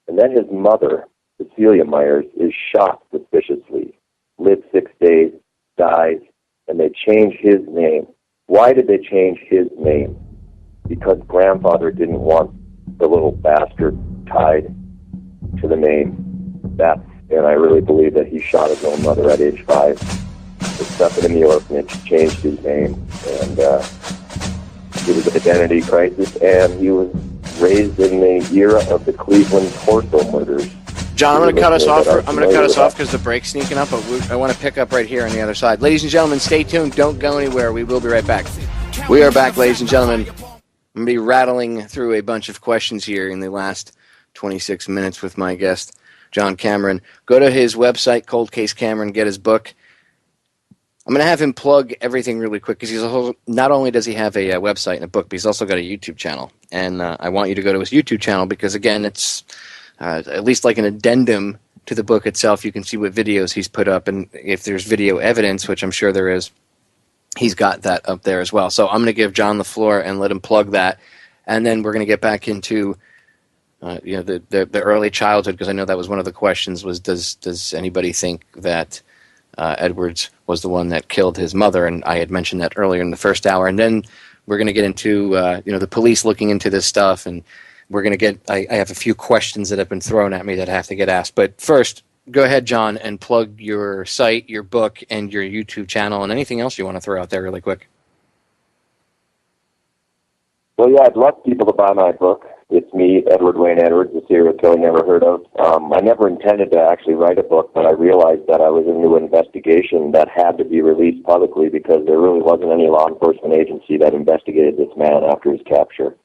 And then his mother, Cecilia Myers, is shot suspiciously, lives 6 days, dies, and they change his name. Why did they change his name? Because grandfather didn't want the little bastard tied to the name. And I really believe that he shot his own mother at age 5. He stuck it in the orphanage, changed his name, and it was an identity crisis, and he was raised in the era of the Cleveland torso murders. John, I'm going to cut us off because the break's sneaking up, but I want to pick up right here on the other side. Ladies and gentlemen, stay tuned. Don't go anywhere. We will be right back. We are back, ladies and gentlemen. I'm going to be rattling through a bunch of questions here in the last 26 minutes with my guest, John Cameron. Go to his website, Cold Case Cameron, get his book. I'm going to have him plug everything really quick, because not only does he have a website and a book, but he's also got a YouTube channel. And I want you to go to his YouTube channel because, again, it's at least like an addendum to the book itself. You can see what videos he's put up, and if there's video evidence, which I'm sure there is, he's got that up there as well. So I'm going to give John the floor and let him plug that. and then we're going to get back into the early childhood, because I know that was one of the questions, was does anybody think that Edwards was the one that killed his mother? And I had mentioned that earlier in the first hour. And then we're going to get into the police looking into this stuff, and we're going to get. I have a few questions that have been thrown at me that have to get asked. But first, go ahead, John, and plug your site, your book, and your YouTube channel, and anything else you want to throw out there really quick. Well, yeah, I'd love people to buy my book. It's me, Edward Wayne Edwards, the serial killer never heard of. I never intended to actually write a book, but I realized that I was into an investigation that had to be released publicly because there really wasn't any law enforcement agency that investigated this man after his capture.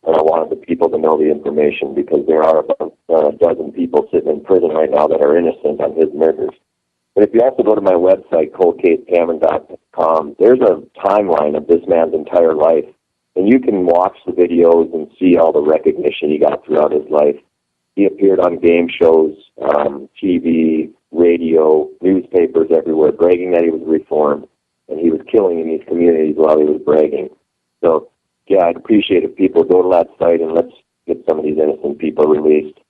And I wanted the people to know the information because there are about a dozen people sitting in prison right now that are innocent on his murders. But if you also go to my website, coldcasecameron.com, there's a timeline of this man's entire life. And you can watch the videos and see all the recognition he got throughout his life. He appeared on game shows, TV, radio, newspapers everywhere, bragging that he was reformed. And he was killing in these communities while he was bragging. So, yeah, I'd appreciate if people go to that site and let's get some of these innocent people released.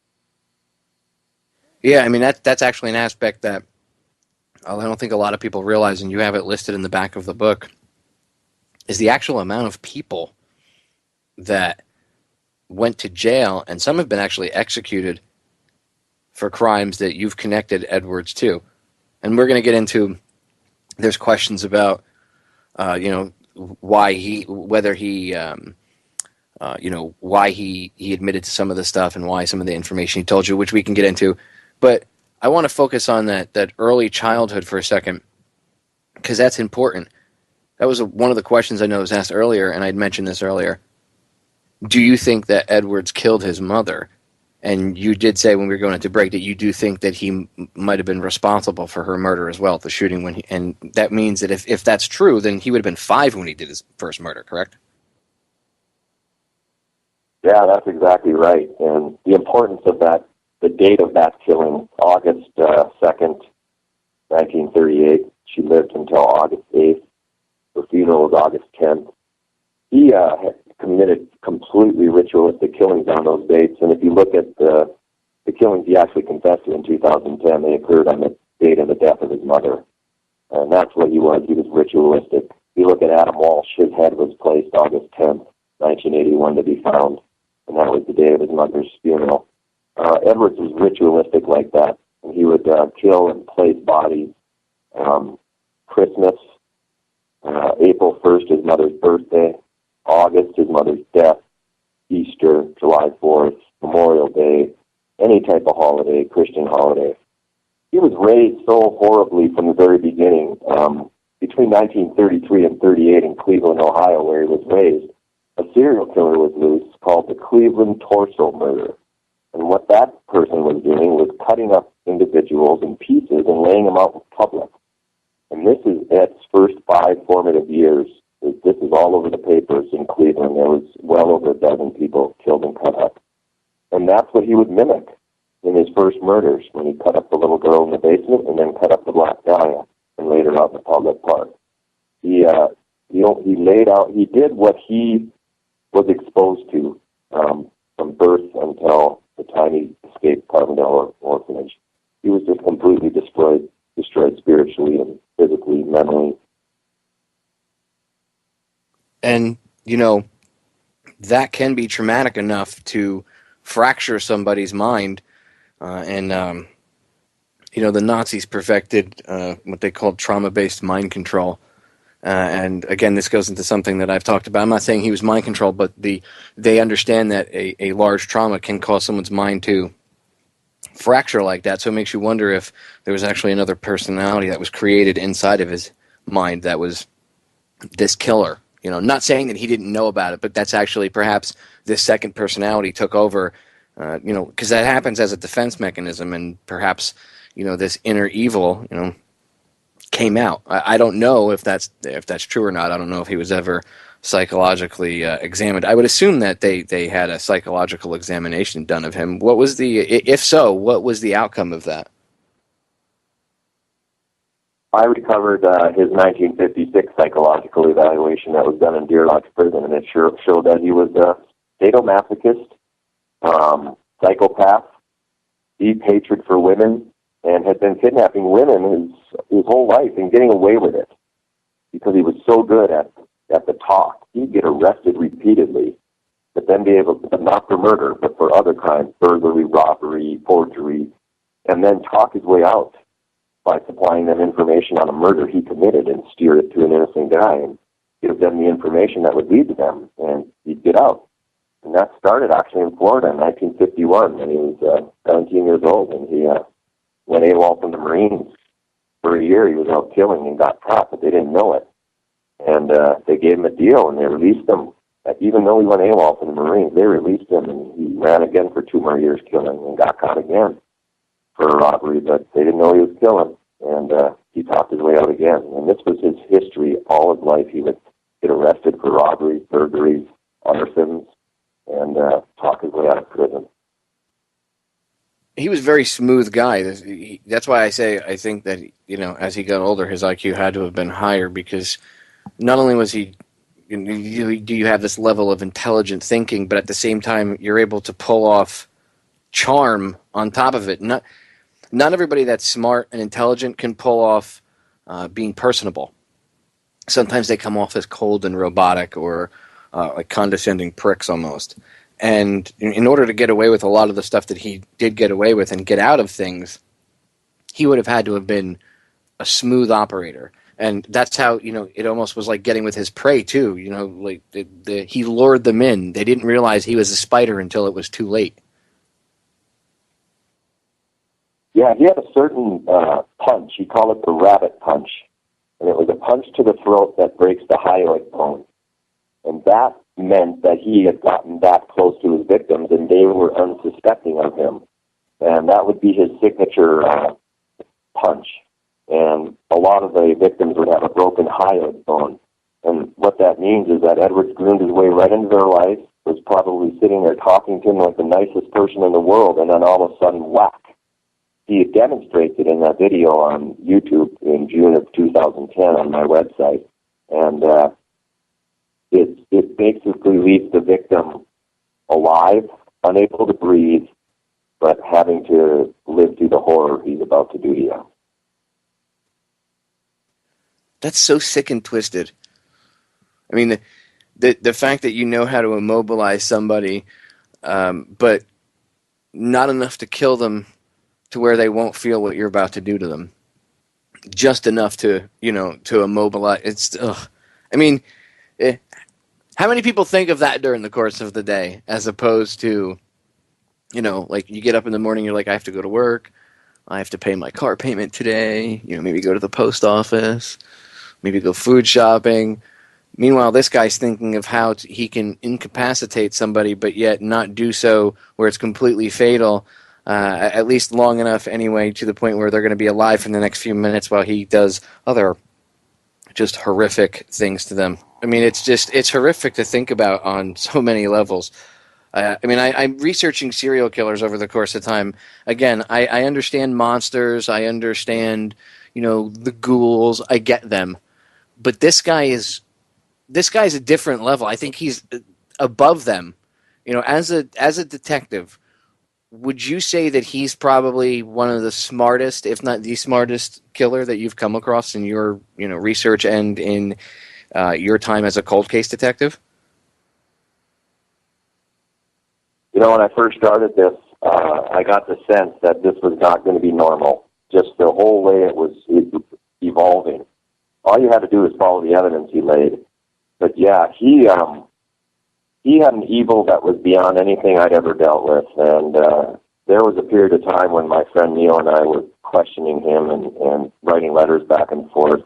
Yeah, I mean, that's actually an aspect that I don't think a lot of people realize, and you have it listed in the back of the book, is the actual amount of people that went to jail, and some have been actually executed for crimes that you've connected Edwards to. And we're going to get into, there's questions about, why he admitted to some of the stuff and why some of the information he told you, which we can get into. But I want to focus on that early childhood for a second, because that's important. That was one of the questions I know was asked earlier, and I'd mentioned this earlier. Do you think that Edwards killed his mother? And you did say when we were going into break that you do think that he might have been responsible for her murder as well, the shooting. And that means that if that's true, then he would have been 5 when he did his first murder, correct? Yeah, that's exactly right. And the importance of that, the date of that killing, August 2nd, 1938. She lived until August 8th. Her funeral was August 10th. He had committed completely ritualistic killings on those dates, and if you look at the killings he actually confessed to in 2010, they occurred on the date of the death of his mother. And that's what he was. He was ritualistic. If you look at Adam Walsh, his head was placed August 10th, 1981 to be found, and that was the day of his mother's funeral. Edwards was ritualistic like that, and he would kill and place bodies. Christmas, April 1st, his mother's birthday, August, his mother's death, Easter, July 4th, Memorial Day, any type of holiday, Christian holiday. He was raised so horribly from the very beginning. Between 1933 and 38 in Cleveland, Ohio, where he was raised, a serial killer was loose called the Cleveland Torso Murder. And what that person was doing was cutting up individuals in pieces and laying them out in public. And this is Ed's first 5 formative years. This is all over the papers in Cleveland. There was well over a dozen people killed and cut up. And that's what he would mimic in his first murders, when he cut up the little girl in the basement and then cut up the black dahlia and laid her out in the public park. He laid out, he did what he was exposed to from birth until the time he escaped Carbondale Orphanage. He was just completely destroyed spiritually and physically, mentally. And, that can be traumatic enough to fracture somebody's mind. The Nazis perfected what they called trauma-based mind control. And again, this goes into something that I've talked about. I'm not saying he was mind controlled, but they understand that a large trauma can cause someone's mind to fracture like that. So it makes you wonder if there was actually another personality that was created inside of his mind that was this killer. Not saying that he didn't know about it, but that's actually perhaps this second personality took over, because that happens as a defense mechanism, and perhaps, this inner evil, came out. I don't know if that's true or not. I don't know if he was ever psychologically examined. I would assume that they had a psychological examination done of him. If so, what was the outcome of that? I recovered his 1956 psychological evaluation that was done in Deer Lodge Prison, and it showed that he was sadomasochist, psychopath, deep hatred for women, and had been kidnapping women his whole life and getting away with it because he was so good at the talk. He'd get arrested repeatedly, but then be able to, not for murder, but for other crimes, burglary, robbery, forgery, and then talk his way out by supplying them information on a murder he committed and steer it to an innocent guy and give them the information that would lead to them, and he'd get out. And that started actually in Florida in 1951 when he was 17 years old, and he went AWOL from the Marines. For a year he was out killing and got caught, but they didn't know it. And they gave him a deal, and they released him. Even though he went AWOL from the Marines, they released him, and he ran again for 2 more years killing and got caught again for a robbery, but they didn't know he was killing, and he talked his way out again. And this was his history all his life. He would get arrested for robberies, burglaries, arsons, and talk his way out of prison. He was a very smooth guy. That's why I say I think that, as he got older, his IQ had to have been higher, because not only was he, do you have this level of intelligent thinking, but at the same time you're able to pull off charm on top of it. Not everybody that's smart and intelligent can pull off being personable. Sometimes they come off as cold and robotic, or like condescending pricks almost. And in order to get away with a lot of the stuff that he did get away with and get out of things, he would have had to have been a smooth operator. And that's how, it almost was like getting with his prey too. Like he lured them in. They didn't realize he was a spider until it was too late. Yeah, he had a certain punch. He called it the rabbit punch. And it was a punch to the throat that breaks the hyoid bone. And that meant that he had gotten that close to his victims, and they were unsuspecting of him. And that would be his signature punch. And a lot of the victims would have a broken hyoid bone. And what that means is that Edwards groomed his way right into their life, was probably sitting there talking to them like the nicest person in the world, and then all of a sudden, whack. He demonstrates it in that video on YouTube in June of 2010 on my website. And it basically leaves the victim alive, unable to breathe, but having to live through the horror he's about to do to you. That's so sick and twisted. I mean, the fact that you know how to immobilize somebody, but not enough to kill them to where they won't feel what you're about to do to them. Just enough to immobilize. It's, ugh. I mean, how many people think of that during the course of the day, as opposed to, like you get up in the morning, you're like, I have to go to work, I have to pay my car payment today, maybe go to the post office, maybe go food shopping. Meanwhile, this guy's thinking of how he can incapacitate somebody, but yet not do so where it's completely fatal, at least long enough anyway, to the point where they're going to be alive for the next few minutes while he does other just horrific things to them. I mean, it's horrific to think about on so many levels. I'm researching serial killers over the course of time. Again, I understand monsters. I understand, the ghouls. I get them. But this guy's a different level. I think he's above them. As a detective, would you say that he's probably one of the smartest, if not the smartest killer that you've come across in your, research and in your time as a cold case detective? When I first started this, I got the sense that this was not going to be normal. Just the whole way it was evolving. All you had to do is follow the evidence he laid. But yeah, he had an evil that was beyond anything I'd ever dealt with. And there was a period of time when my friend Neil and I were questioning him and writing letters back and forth,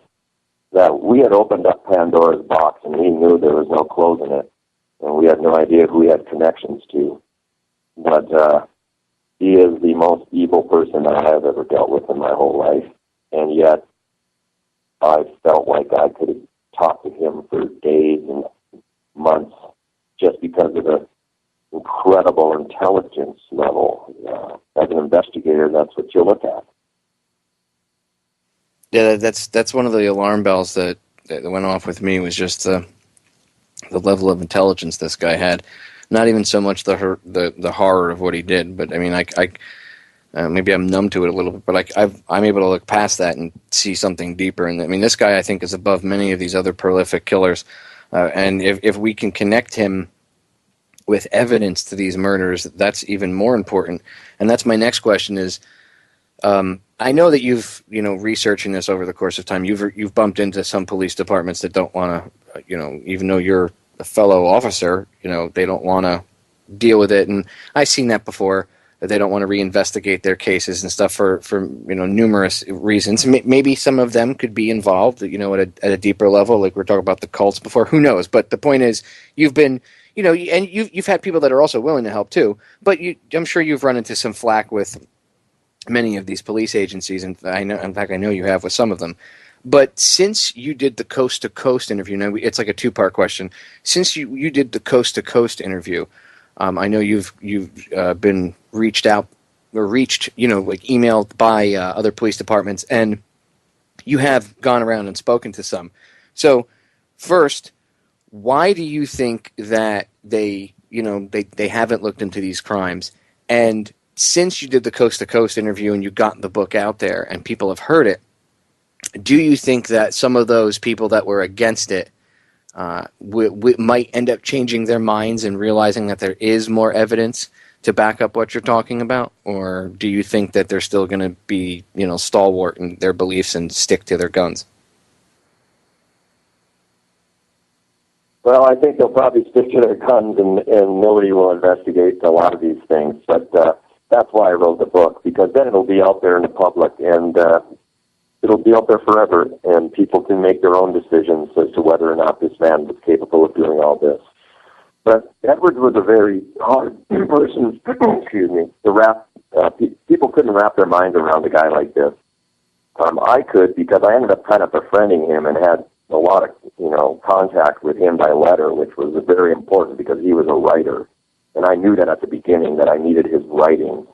that we had opened up Pandora's box and we knew there was no closing it. And we had no idea who he had connections to. But he is the most evil person I have ever dealt with in my whole life. And yet, I felt like I could have talked to him for days and months just because of the incredible intelligence level. As an investigator, that's what you look at. Yeah, that's one of the alarm bells that went off with me, was just the level of intelligence this guy had. Not even so much the horror of what he did, but I mean, maybe I'm numb to it a little bit, but I'm able to look past that and see something deeper. And I mean, this guy I think is above many of these other prolific killers. And if we can connect him with evidence to these murders, that's even more important. And that's my next question is, I know that you've, researching this over the course of time, you've bumped into some police departments that don't want to, even though you're a fellow officer, they don't want to deal with it. And I've seen that before, that they don't want to reinvestigate their cases and stuff for numerous reasons. Maybe some of them could be involved, at a deeper level, like we're talking about the cults before. Who knows? But the point is, you've been, and you've had people that are also willing to help too. But I'm sure you've run into some flack with many of these police agencies, and I know you have with some of them. But since you did the coast to coast interview, now it's like a two-part question. Since you did the coast to coast interview, I know you've been reached out or reached, like emailed by other police departments, and you have gone around and spoken to some. So, first, why do you think that they haven't looked into these crimes? And since you did the coast to coast interview and you got the book out there and people have heard it, do you think that some of those people that were against it might end up changing their minds and realizing that there is more evidence to back up what you're talking about? Or do you think that they're still going to be, stalwart in their beliefs and stick to their guns? Well, I think they'll probably stick to their guns and nobody will investigate a lot of these things. But that's why I wrote the book, because then it'll be out there in the public and it'll be out there forever, and people can make their own decisions as to whether or not this man was capable of doing all this. But Edwards was a very hard person, excuse me, to wrap. People couldn't wrap their minds around a guy like this. I could, because I ended up kind of befriending him and had a lot of, contact with him by letter, which was very important because he was a writer. And I knew that at the beginning that I needed his writing.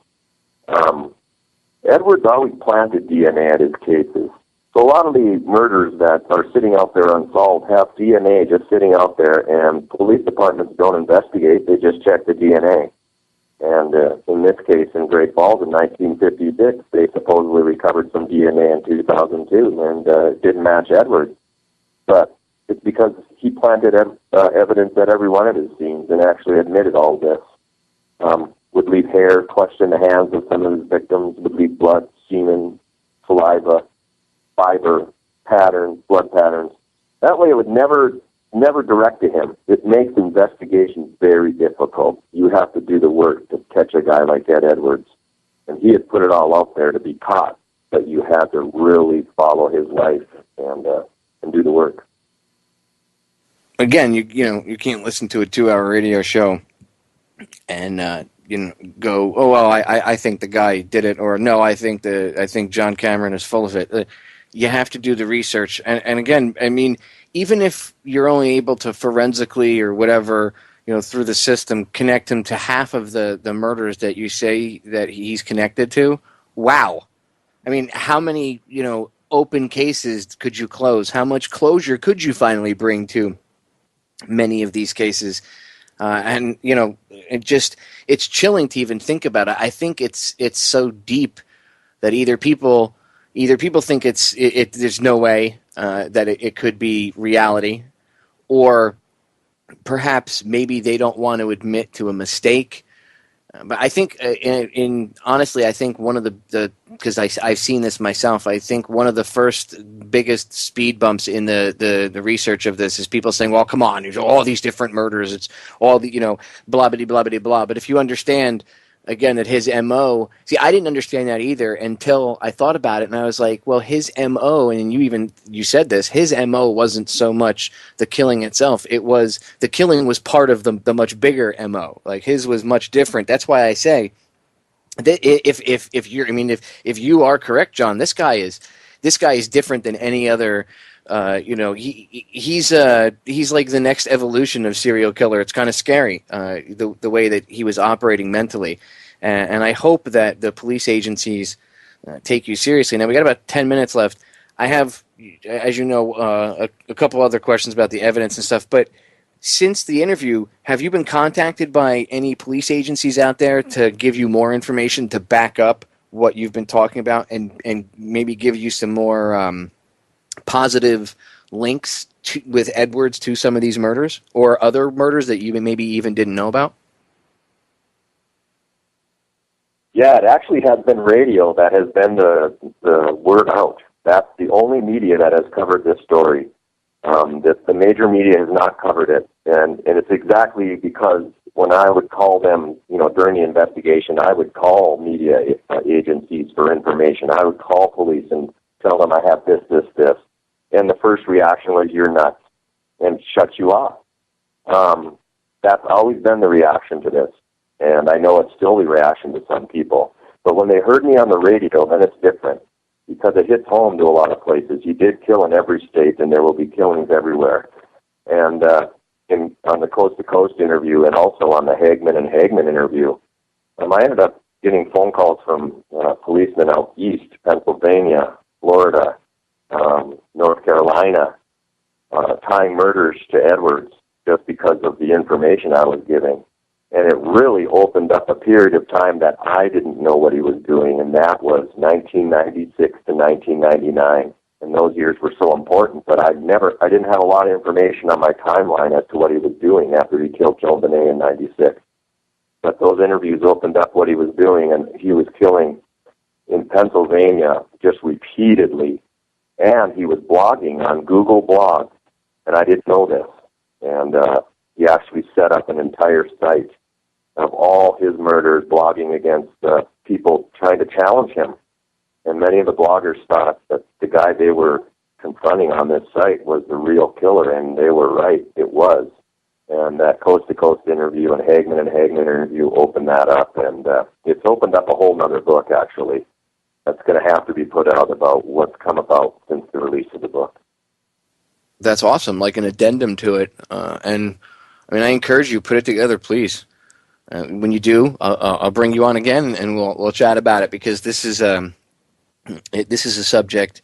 Edwards always planted DNA at his cases. So a lot of the murders that are sitting out there unsolved have DNA just sitting out there, and police departments don't investigate, they just check the DNA. And in this case, in Great Falls in 1956, they supposedly recovered some DNA in 2002, and it didn't match Edwards. But it's because he planted evidence at every one of his scenes and actually admitted all this. Would leave hair clutched in the hands of some of his victims, would leave blood, semen, saliva, fiber patterns, blood patterns. That way it would never direct to him. It makes investigations very difficult. You have to do the work to catch a guy like Ed Edwards. And he had put it all out there to be caught, but you had to really follow his life and do the work. Again, you can't listen to a 2-hour radio show and go, oh well, I think the guy did it, or no, I think John Cameron is full of it. You have to do the research, and again, I mean, even if you're only able to forensically or whatever, through the system, connect him to half of the murders that you say that he's connected to. Wow, I mean, how many open cases could you close? How much closure could you finally bring to many of these cases? And it's chilling to even think about it. I think it's so deep that either people think there's no way that it could be reality, or perhaps maybe they don't want to admit to a mistake. But I think, honestly, I think one of the because I've seen this myself. I think one of the first biggest speed bumps in the research of this is people saying, "Well, come on, there's all these different murders. It's all the blah blah blah blah blah." But if you understand, again, that his MO. See, I didn't understand that either until I thought about it, and I was like, well, his MO, and you said this, his MO wasn't so much the killing itself. It was the killing was part of the much bigger MO. Like his was much different. That's why I say that if you are correct, John, this guy is different than any other. He's like the next evolution of serial killer. It's kind of scary, the way that he was operating mentally, and I hope that the police agencies take you seriously. Now we got about 10 minutes left. I have, as you know, a couple other questions about the evidence and stuff, but since the interview, have you been contacted by any police agencies out there to give you more information to back up what you've been talking about and maybe give you some more positive links with Edwards to some of these murders or other murders that you maybe even didn't know about? Yeah, it actually has been radio that has been the word out. That's the only media that has covered this story. The major media has not covered it, and it's exactly because when I would call them, during the investigation, I would call media agencies for information. I would call police and tell them I have this, and the first reaction was, "You're nuts," and shut you off. That's always been the reaction to this, and I know it's still the reaction to some people. But when they heard me on the radio, then it's different, because it hits home to a lot of places. He did kill in every state, and there will be killings everywhere. And on the Coast to Coast interview, and also on the Hagman and Hagman interview, I ended up getting phone calls from policemen out east, Pennsylvania, Florida, North Carolina, tying murders to Edwards just because of the information I was giving. And it really opened up a period of time that I didn't know what he was doing, and that was 1996 to 1999. And those years were so important, but I didn't have a lot of information on my timeline as to what he was doing after he killed Joe Benet in 96. But those interviews opened up what he was doing, and he was killing in Pennsylvania just repeatedly. And he was blogging on Google Blog, and I didn't know this. And he actually set up an entire site of all his murders, blogging against people trying to challenge him. And many of the bloggers thought that the guy they were confronting on this site was the real killer, and they were right. It was. And that coast-to-coast interview and Hagman interview opened that up, and it's opened up a whole other book, actually, that's going to have to be put out about what's come about since the release of the book. That's awesome, like an addendum to it. And I mean, I encourage you, put it together, please. When you do, I'll bring you on again, and we'll chat about it, because this is a subject.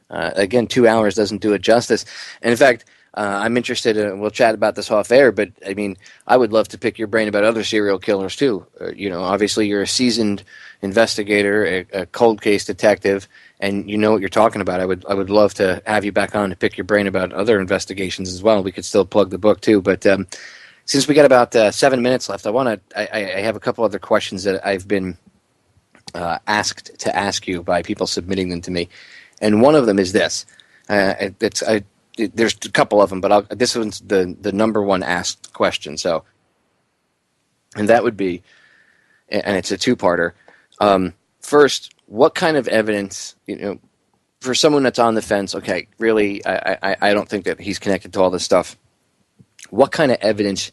Again, 2 hours doesn't do it justice. And in fact, I'm interested. We'll chat about this off air, but I mean, I would love to pick your brain about other serial killers too. Obviously, you're a seasoned investigator, a cold case detective, and you know what you're talking about. I would love to have you back on to pick your brain about other investigations as well. We could still plug the book too, but since we got about 7 minutes left, I have a couple other questions that I've been asked to ask you by people submitting them to me, and one of them is this. There's a couple of them, but this one's the number one asked question. So, and that would be, and it's a two-parter. First, what kind of evidence, for someone that's on the fence? Okay, really, I don't think that he's connected to all this stuff. What kind of evidence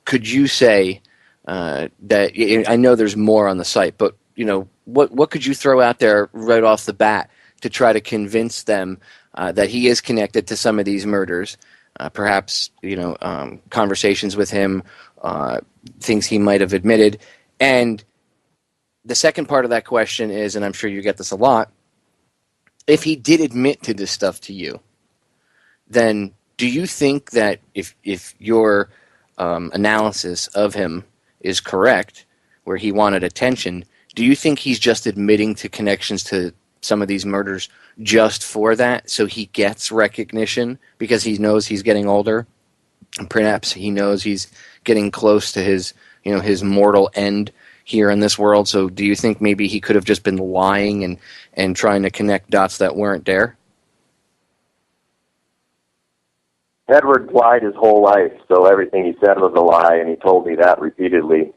could you say that? I know there's more on the site, but what could you throw out there right off the bat to try to convince them that he is connected to some of these murders? Perhaps conversations with him, things he might have admitted. And the second part of that question is, and I'm sure you get this a lot, if he did admit to this stuff to you, then do you think that if your analysis of him is correct, where he wanted attention, do you think he's just admitting to connections to some of these murders just for that, so he gets recognition because he knows he's getting older, and perhaps he knows he's getting close to his mortal end here in this world? So do you think maybe he could have just been lying and trying to connect dots that weren't there? Edward lied his whole life, so everything he said was a lie, and he told me that repeatedly.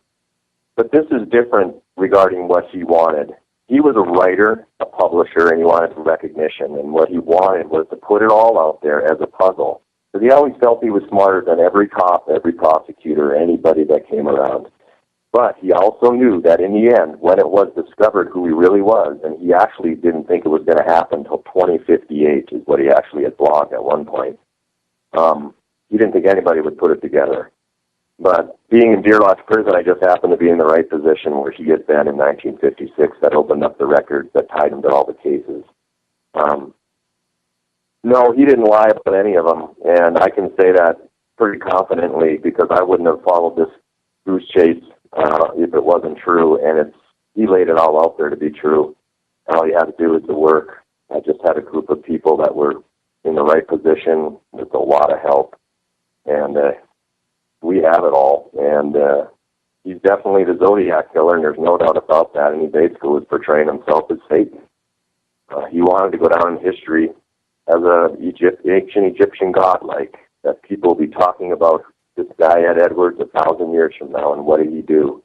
But this is different regarding what he wanted. He was a writer, a publisher, and he wanted recognition, and what he wanted was to put it all out there as a puzzle. Because he always felt he was smarter than every cop, every prosecutor, anybody that came around. But he also knew that in the end, when it was discovered who he really was, and he actually didn't think it was going to happen until 2058 is what he actually had blogged at one point. He didn't think anybody would put it together. But being in Deer Lodge Prison, I just happened to be in the right position where he had been in 1956 that opened up the records that tied him to all the cases. No, he didn't lie about any of them, and I can say that pretty confidently because I wouldn't have followed this goose chase if it wasn't true, and he laid it all out there to be true. All you had to do was the work. I just had a group of people that were in the right position with a lot of help, and we have it all. And he's definitely the Zodiac killer, and there's no doubt about that. And he basically was portraying himself as Satan. He wanted to go down in history as an ancient Egyptian god, like that people will be talking about this guy Ed Edwards 1,000 years from now, and what did he do?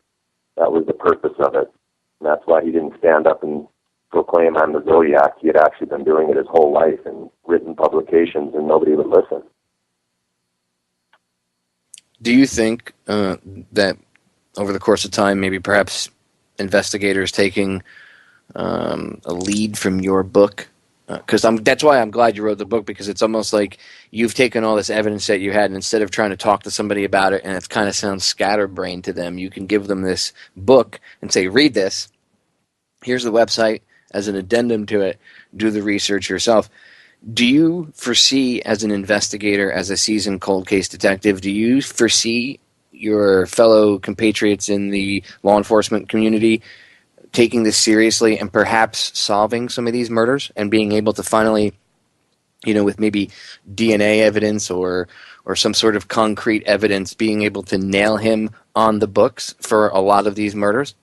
That was the purpose of it. And that's why he didn't stand up and proclaim I'm the Zodiac. He had actually been doing it his whole life in written publications, and nobody would listen. Do you think that over the course of time, maybe perhaps investigators taking a lead from your book? Because that's why I'm glad you wrote the book, because it's almost like you've taken all this evidence that you had, and instead of trying to talk to somebody about it, and it kind of sounds scatterbrained to them, you can give them this book and say, read this. Here's the website as an addendum to it. Do the research yourself. Do you foresee, as an investigator, as a seasoned cold case detective, do you foresee your fellow compatriots in the law enforcement community taking this seriously and perhaps solving some of these murders and being able to finally, with maybe DNA evidence or some sort of concrete evidence, being able to nail him on the books for a lot of these murders?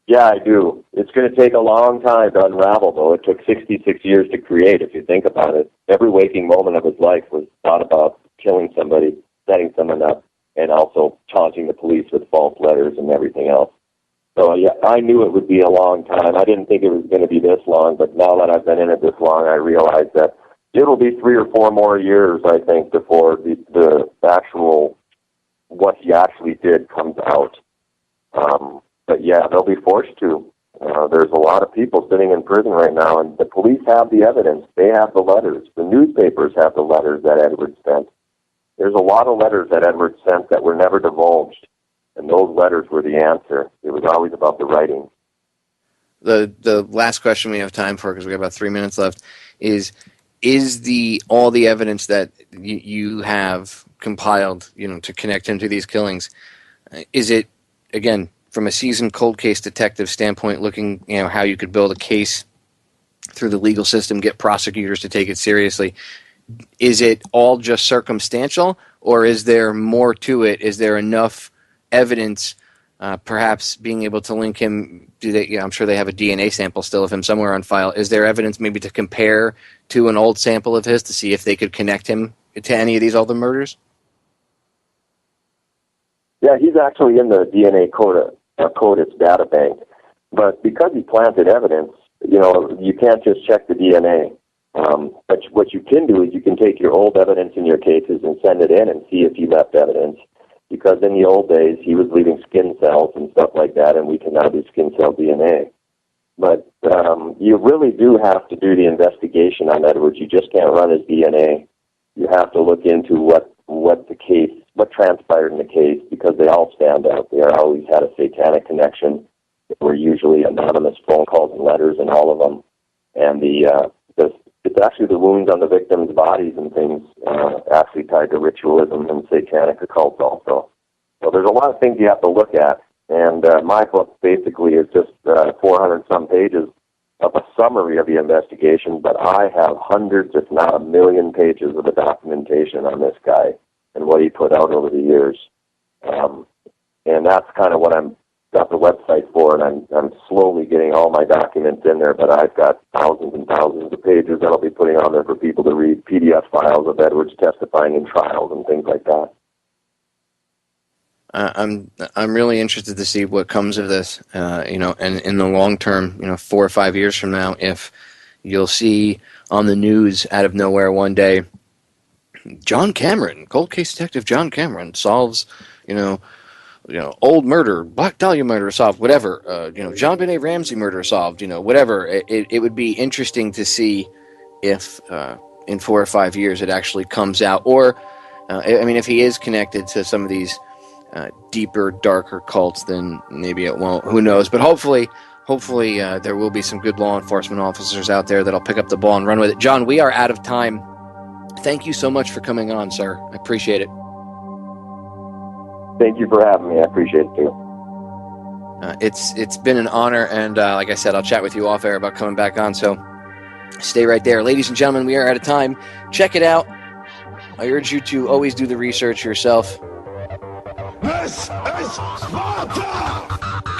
Yeah, I do. It's going to take a long time to unravel, though. It took 66 years to create, if you think about it. Every waking moment of his life was thought about killing somebody, setting someone up, and also taunting the police with false letters and everything else. So, yeah, I knew it would be a long time. I didn't think it was going to be this long, but now that I've been in it this long, I realize that it'll be 3 or 4 more years, I think, before the actual, what he actually did comes out. But yeah, they'll be forced to. There's a lot of people sitting in prison right now, and the police have the evidence. They have the letters. The newspapers have the letters that Edwards sent. There's a lot of letters that Edwards sent that were never divulged, and those letters were the answer. It was always about the writing. The last question we have time for, because we have about 3 minutes left, is all the evidence that you have compiled, to connect him to these killings, is it, again, from a seasoned cold case detective standpoint, looking, how you could build a case through the legal system, get prosecutors to take it seriously, is it all just circumstantial, or is there more to it? Is there enough evidence, perhaps being able to link him? I'm sure they have a DNA sample still of him somewhere on file. Is there evidence maybe to compare to an old sample of his to see if they could connect him to any of these other murders? Yeah, he's actually in the DNA CODIS data bank. But because he planted evidence, you can't just check the DNA. But what you can do is you can take your old evidence in your cases and send it in and see if he left evidence. Because in the old days, he was leaving skin cells and stuff like that, and we can now do skin cell DNA. But you really do have to do the investigation on Edwards. You just can't run his DNA. You have to look into what transpired in the case, because they all stand out. They always had a satanic connection. There were usually anonymous phone calls and letters in all of them. And it's actually the wounds on the victims' bodies and things actually tied to ritualism and satanic occults also. So there's a lot of things you have to look at. And my book basically is just 400-some pages of a summary of the investigation, but I have hundreds, if not 1 million pages of the documentation on this guy and what he put out over the years. And that's kind of what I'm got the website for, and I'm slowly getting all my documents in there, but I've got thousands and thousands of pages that I'll be putting on there for people to read, PDF files of Edwards testifying in trials and things like that. I'm really interested to see what comes of this, and in the long term, 4 or 5 years from now, if you'll see on the news out of nowhere one day, John Cameron, cold case detective John Cameron solves, old murder, Black Dahlia murder solved, whatever, John Benet Ramsey murder solved, whatever. It would be interesting to see if in 4 or 5 years it actually comes out, or if he is connected to some of these deeper, darker cults, then maybe it won't. Who knows? But hopefully there will be some good law enforcement officers out there that'll pick up the ball and run with it. John, we are out of time. thank you so much for coming on, sir. I appreciate it. Thank you for having me. I appreciate it too. It's been an honor, and like I said, I'll chat with you off air about coming back on, so stay right there. Ladies and gentlemen, we are out of time. Check it out. I urge you to always do the research yourself. This is Sparta!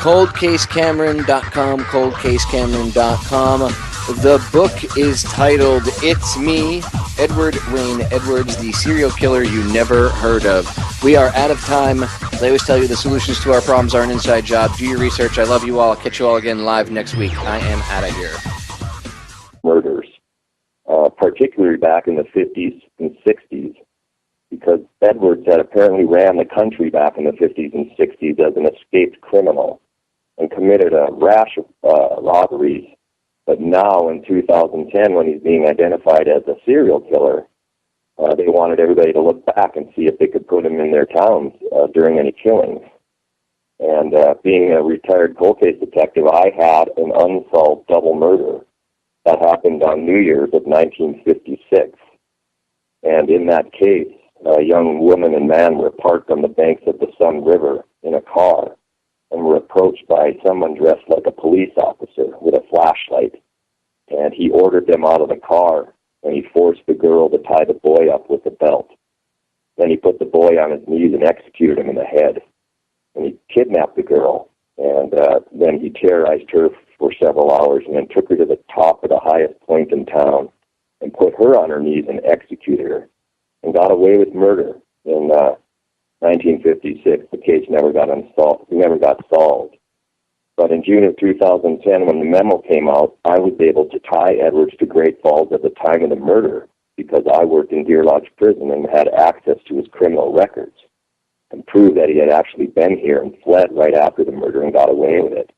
ColdCaseCameron.com, ColdCaseCameron.com. The book is titled It's Me, Edward Wayne Edwards, the serial killer you never heard of. We are out of time. As I always tell you, the solutions to our problems are an inside job. Do your research. I love you all. I'll catch you all again live next week. I am out of here. Murders, particularly back in the 50s and 60s, because Edwards had apparently ran the country back in the 50s and 60s as an escaped criminal and committed a rash of robberies. But now in 2010, when he's being identified as a serial killer, they wanted everybody to look back and see if they could put him in their towns during any killings. And being a retired cold case detective, I had an unsolved double murder that happened on New Year's of 1956. And in that case, a young woman and man were parked on the banks of the Sun River in a car and were approached by someone dressed like a police officer with a flashlight. And he ordered them out of the car, and he forced the girl to tie the boy up with a belt. Then he put the boy on his knees and executed him in the head. And he kidnapped the girl, and then he terrorized her for several hours and then took her to the top of the highest point in town and put her on her knees and executed her and got away with murder. In 1956, the case never got solved. But in June of 2010, when the memo came out, I was able to tie Edwards to Great Falls at the time of the murder because I worked in Deer Lodge Prison and had access to his criminal records and proved that he had actually been here and fled right after the murder and got away with it.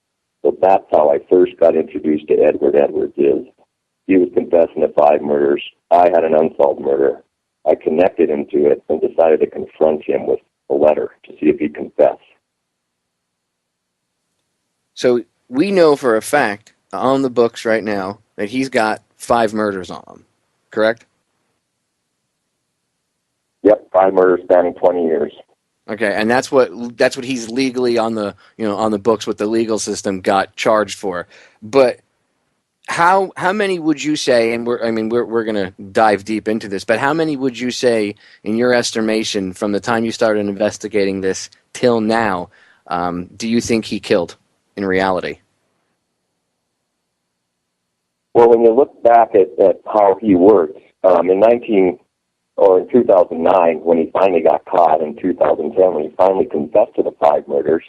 So that's how I first got introduced to Edward Edwards. He was confessing to 5 murders. I had an unsolved murder. I connected him to it and decided to confront him with a letter to see if he'd confess. So we know for a fact on the books right now that he's got 5 murders on him, correct? Yep, 5 murders spanning 20 years. Okay, and that's what he's legally on the on the books with the legal system got charged for. But how many would you say? And we're going to dive deep into this. But how many would you say, in your estimation, from the time you started investigating this till now, do you think he killed in reality? Well, when you look back at how he worked, in 2009, when he finally got caught, in 2010, when he finally confessed to the 5 murders,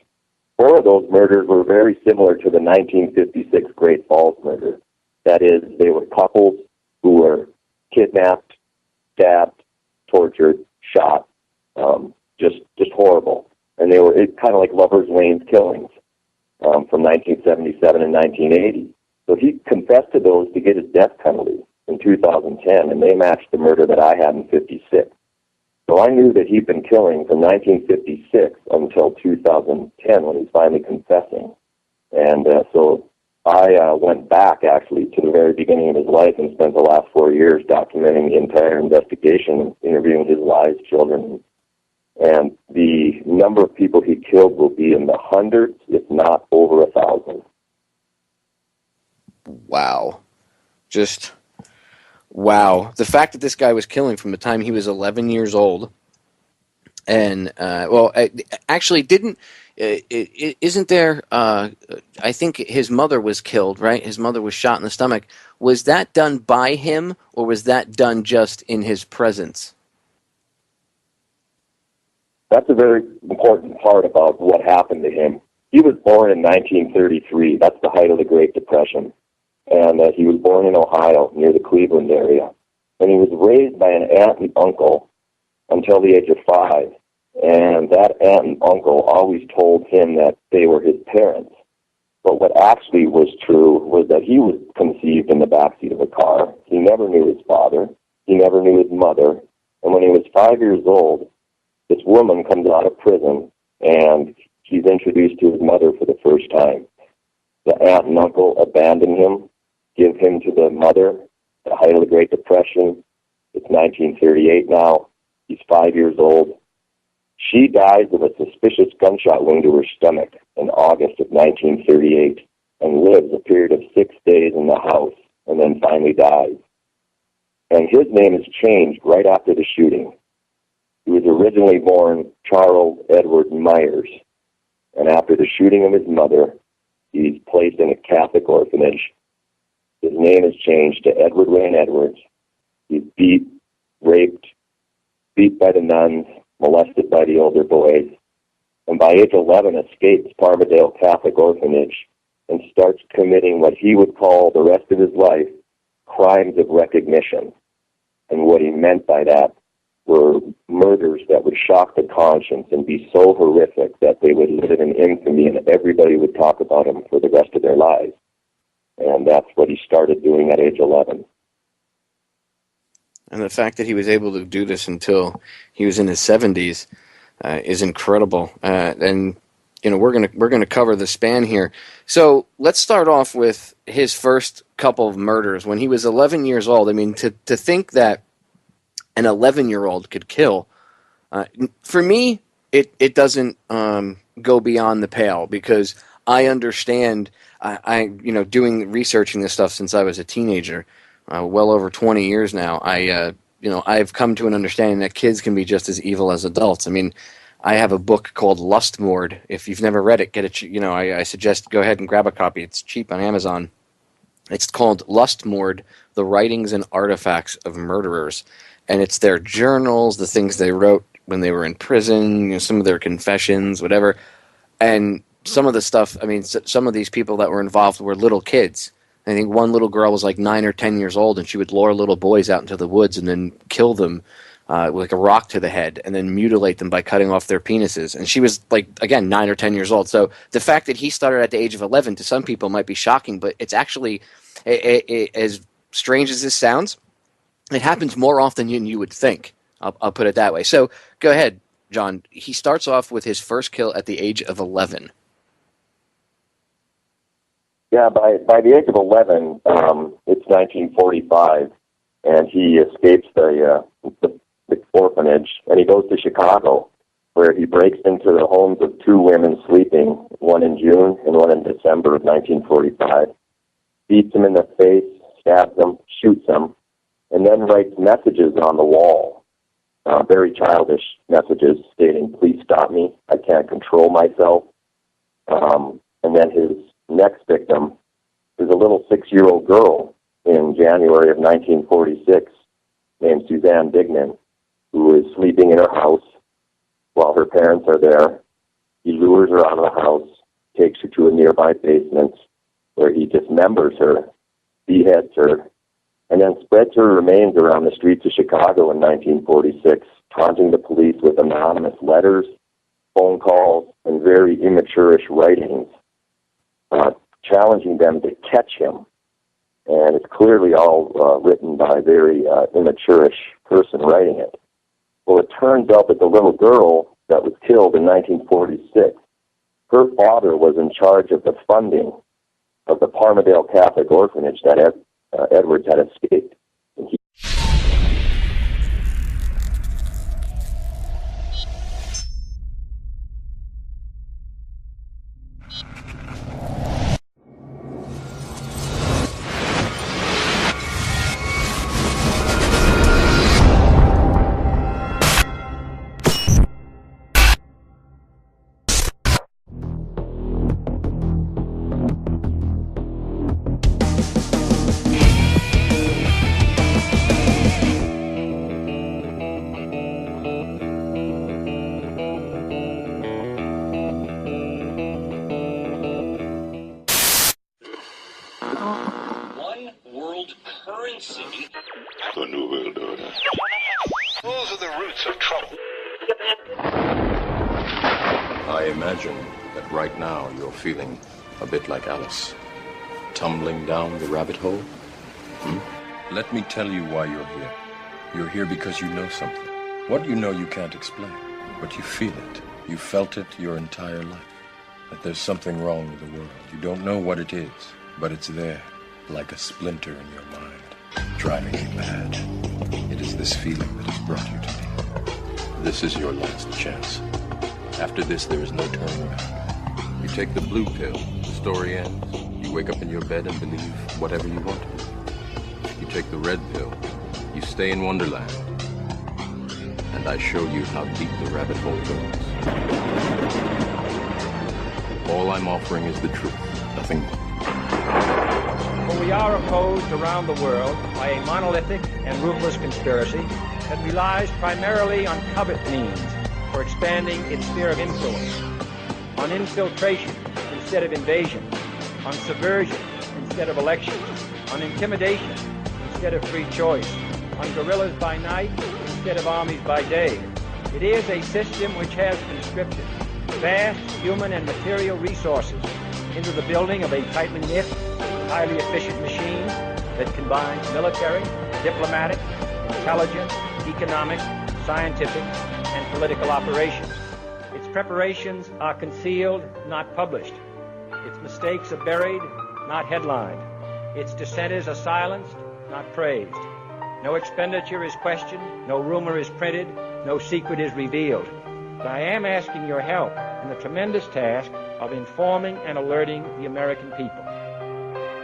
4 of those murders were very similar to the 1956 Great Falls murder. That is, they were couples who were kidnapped, stabbed, tortured, shot, just horrible. And they were kind of like Lover's Lane's killings from 1977 and 1980. So he confessed to those to get his death penalty in 2010, and they matched the murder that I had in 56. So I knew that he'd been killing from 1956 until 2010 when he's finally confessing. And so I went back, actually, to the very beginning of his life and spent the last 4 years documenting the entire investigation, interviewing his wives, children. And the number of people he killed will be in the hundreds, if not over 1,000. Wow. Just wow. The fact that this guy was killing from the time he was 11 years old, and actually isn't there, I think his mother was killed, right? His mother was shot in the stomach. Was that done by him, or was that done just in his presence? That's a very important part about what happened to him. He was born in 1933. That's the height of the Great Depression. And he was born in Ohio, near the Cleveland area. And he was raised by an aunt and uncle until the age of 5. And that aunt and uncle always told him that they were his parents. But what actually was true was that he was conceived in the backseat of a car. He never knew his father. He never knew his mother. And when he was 5 years old, this woman comes out of prison, and he's introduced to his mother for the first time. The aunt and uncle abandon him, give him to the mother, the height of the Great Depression. It's 1938 now. He's 5 years old. She dies of a suspicious gunshot wound to her stomach in August of 1938 and lives a period of 6 days in the house and then finally dies. And his name is changed right after the shooting. He was originally born Charles Edward Myers, and after the shooting of his mother, he's placed in a Catholic orphanage. His name is changed to Edward Wayne Edwards. He's beat, raped, beat by the nuns, molested by the older boys, and by age 11 escapes Parmadale Catholic Orphanage and starts committing what he would call the rest of his life crimes of recognition. And what he meant by that were murders that would shock the conscience and be so horrific that they would live in infamy and everybody would talk about him for the rest of their lives. And that's what he started doing at age 11. And the fact that he was able to do this until he was in his 70s is incredible. And you know, we're gonna cover the span here. So let's start off with his first couple of murders when he was 11 years old. I mean, to think that an 11-year-old could kill, for me, it doesn't go beyond the pale, because I understand. I doing researching this stuff since I was a teenager, well over 20 years now. I've come to an understanding that kids can be just as evil as adults. I mean, I have a book called Lustmord. If you've never read it, get it. I suggest go ahead and grab a copy. It's cheap on Amazon. It's called Lustmord: The Writings and Artifacts of Murderers, and it's their journals, the things they wrote when they were in prison, some of their confessions, whatever. And some of the stuff, I mean, some of these people that were involved were little kids. I think one little girl was like 9 or 10 years old, and she would lure little boys out into the woods and then kill them with like a rock to the head and then mutilate them by cutting off their penises. And she was like, again, 9 or 10 years old. So the fact that he started at the age of 11 to some people might be shocking, but it's actually, as strange as this sounds, it happens more often than you would think. I'll put it that way. So go ahead, John. He starts off with his first kill at the age of 11. Yeah, by the age of 11, it's 1945, and he escapes the orphanage, and he goes to Chicago, where he breaks into the homes of 2 women sleeping, one in June and one in December of 1945, beats them in the face, stabs them, shoots them, and then writes messages on the wall, very childish messages stating, "Please stop me, I can't control myself." And then his next victim is a little 6-year-old girl in January of 1946 named Suzanne Dignan, who is sleeping in her house while her parents are there. He lures her out of the house, takes her to a nearby basement where he dismembers her, beheads her, and then spreads her remains around the streets of Chicago in 1946, taunting the police with anonymous letters, phone calls, and very immature-ish writings, challenging them to catch him. And it's clearly all written by a very immature-ish person writing it. Well, it turns out that the little girl that was killed in 1946, her father was in charge of the funding of the Parmadale Catholic Orphanage that Edwards had escaped. And One world currency. The New World Order. Those are the roots of trouble. I imagine that right now you're feeling a bit like Alice, tumbling down the rabbit hole. Let me tell you why you're here. You're here because you know something. What you know you can't explain, but you feel it. You felt it your entire life. That there's something wrong with the world. You don't know what it is, but it's there, like a splinter in your mind, driving you mad. It is this feeling that has brought you to me. This is your last chance. After this, there is no turning back. You take the blue pill, the story ends. You wake up in your bed and believe whatever you want to. You take the red pill, you stay in Wonderland, and I show you how deep the rabbit hole goes. All I'm offering is the truth, nothing more. For we are opposed around the world by a monolithic and ruthless conspiracy that relies primarily on covert means for expanding its sphere of influence, on infiltration instead of invasion, on subversion instead of election, on intimidation instead of free choice, on guerrillas by night instead of armies by day. It is a system which has conscripted vast human and material resources into the building of a tightly knit, highly efficient machine that combines military, diplomatic, intelligence, economic, scientific, and political operations. Its preparations are concealed, not published. Its mistakes are buried, not headlined. Its dissenters are silenced, not praised. No expenditure is questioned, no rumor is printed, no secret is revealed. But I am asking your help in the tremendous task of informing and alerting the American people.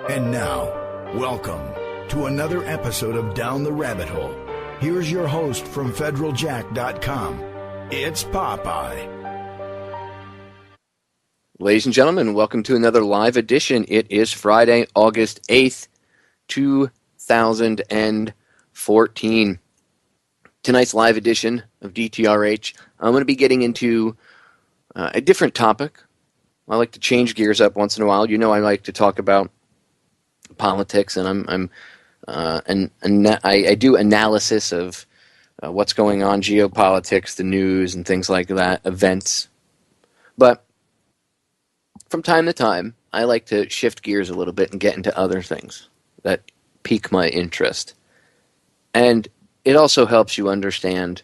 And now, welcome to another episode of Down the Rabbit Hole. Here's your host from federaljack.com. It's Popeye. Ladies and gentlemen, welcome to another live edition. It is Friday, August 8th, 2014. Tonight's live edition of DTRH, I'm going to be getting into a different topic. I like to change gears up once in a while. You know I like to talk about politics, and I do analysis of what's going on, geopolitics, the news, and things like that, events. But from time to time, I like to shift gears a little bit and get into other things that pique my interest. And it also helps you understand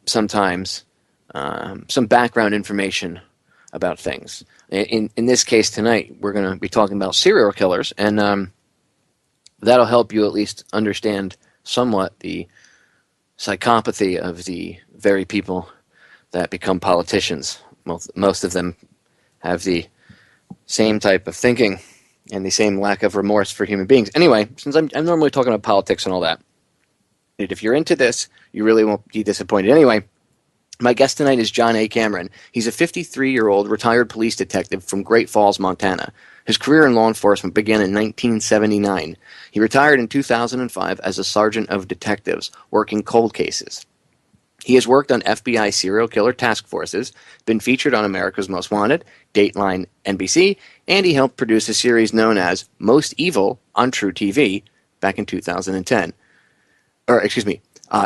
sometimes some background information about things. In this case tonight, we're going to be talking about serial killers, and that'll help you at least understand somewhat the psychopathy of the very people that become politicians. Most of them have the same type of thinking and the same lack of remorse for human beings. Anyway, since I'm normally talking about politics and all that, if you're into this, you really won't be disappointed. Anyway, my guest tonight is John A. Cameron. He's a 53-year-old retired police detective from Great Falls, Montana. His career in law enforcement began in 1979. He retired in 2005 as a sergeant of detectives, working cold cases. He has worked on FBI serial killer task forces, been featured on America's Most Wanted, Dateline NBC, and he helped produce a series known as Most Evil on True TV back in 2010.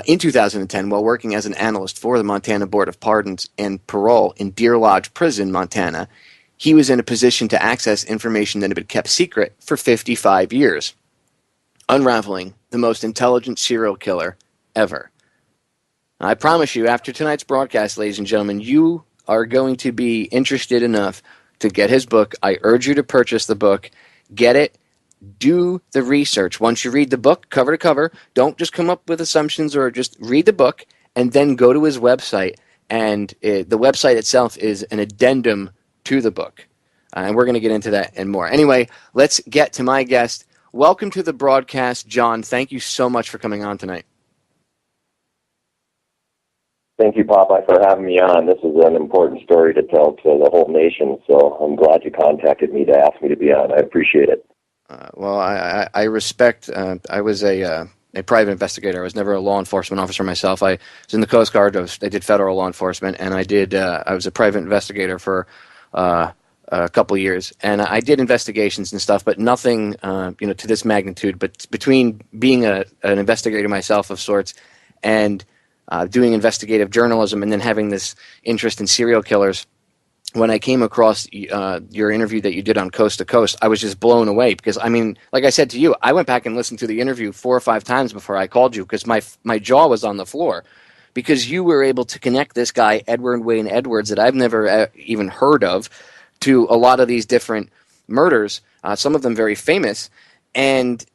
In 2010, while working as an analyst for the Montana Board of Pardons and Parole in Deer Lodge Prison, Montana, he was in a position to access information that had been kept secret for 55 years, unraveling the most intelligent serial killer ever. I promise you, after tonight's broadcast, ladies and gentlemen, you are going to be interested enough to get his book. I urge you to purchase the book. Get it. Do the research. Once you read the book, cover to cover, don't just come up with assumptions or just read the book and then go to his website. And the website itself is an addendum to the book. And we're going to get into that and more. Anyway, let's get to my guest. Welcome to the broadcast, John. Thank you so much for coming on tonight. Thank you, Popeye, for having me on. This is an important story to tell to the whole nation, so I'm glad you contacted me to ask me to be on. I appreciate it. Well, I respect. I was a private investigator. I was never a law enforcement officer myself. I was in the Coast Guard. I did federal law enforcement, and I was a private investigator for a couple of years. And I did investigations and stuff, but nothing, to this magnitude. But between being an investigator myself of sorts and doing investigative journalism and then having this interest in serial killers, when I came across your interview that you did on Coast to Coast, I was just blown away because, I mean, like I said to you, I went back and listened to the interview 4 or 5 times before I called you because my jaw was on the floor because you were able to connect this guy, Edward Wayne Edwards, that I've never even heard of, to a lot of these different murders, some of them very famous. And,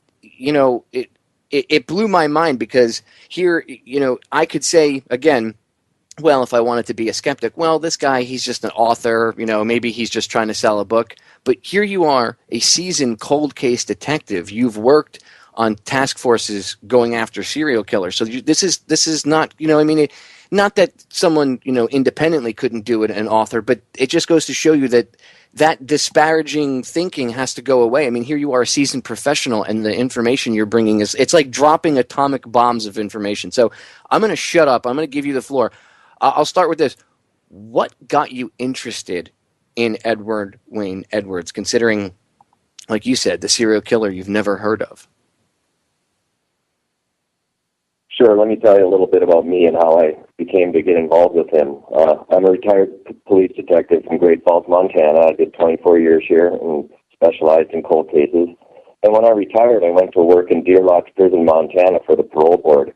it blew my mind because here, I could say, again, well, if I wanted to be a skeptic, well, this guy, he's just an author, maybe he's just trying to sell a book. But here you are, a seasoned cold case detective. You've worked on task forces going after serial killers. So this is not, not that someone, independently couldn't do it, an author, but it just goes to show you that disparaging thinking has to go away. I mean, here you are, a seasoned professional, and the information you're bringing it's like dropping atomic bombs of information. So I'm going to shut up. I'm going to give you the floor. I'll start with this. What got you interested in Edward Wayne Edwards, considering, like you said, the serial killer you've never heard of? Sure, let me tell you a little bit about me and how I became to get involved with him. I'm a retired police detective from Great Falls, Montana. I did 24 years here and specialized in cold cases. And when I retired, I went to work in Deer Lodge Prison, Montana for the parole board.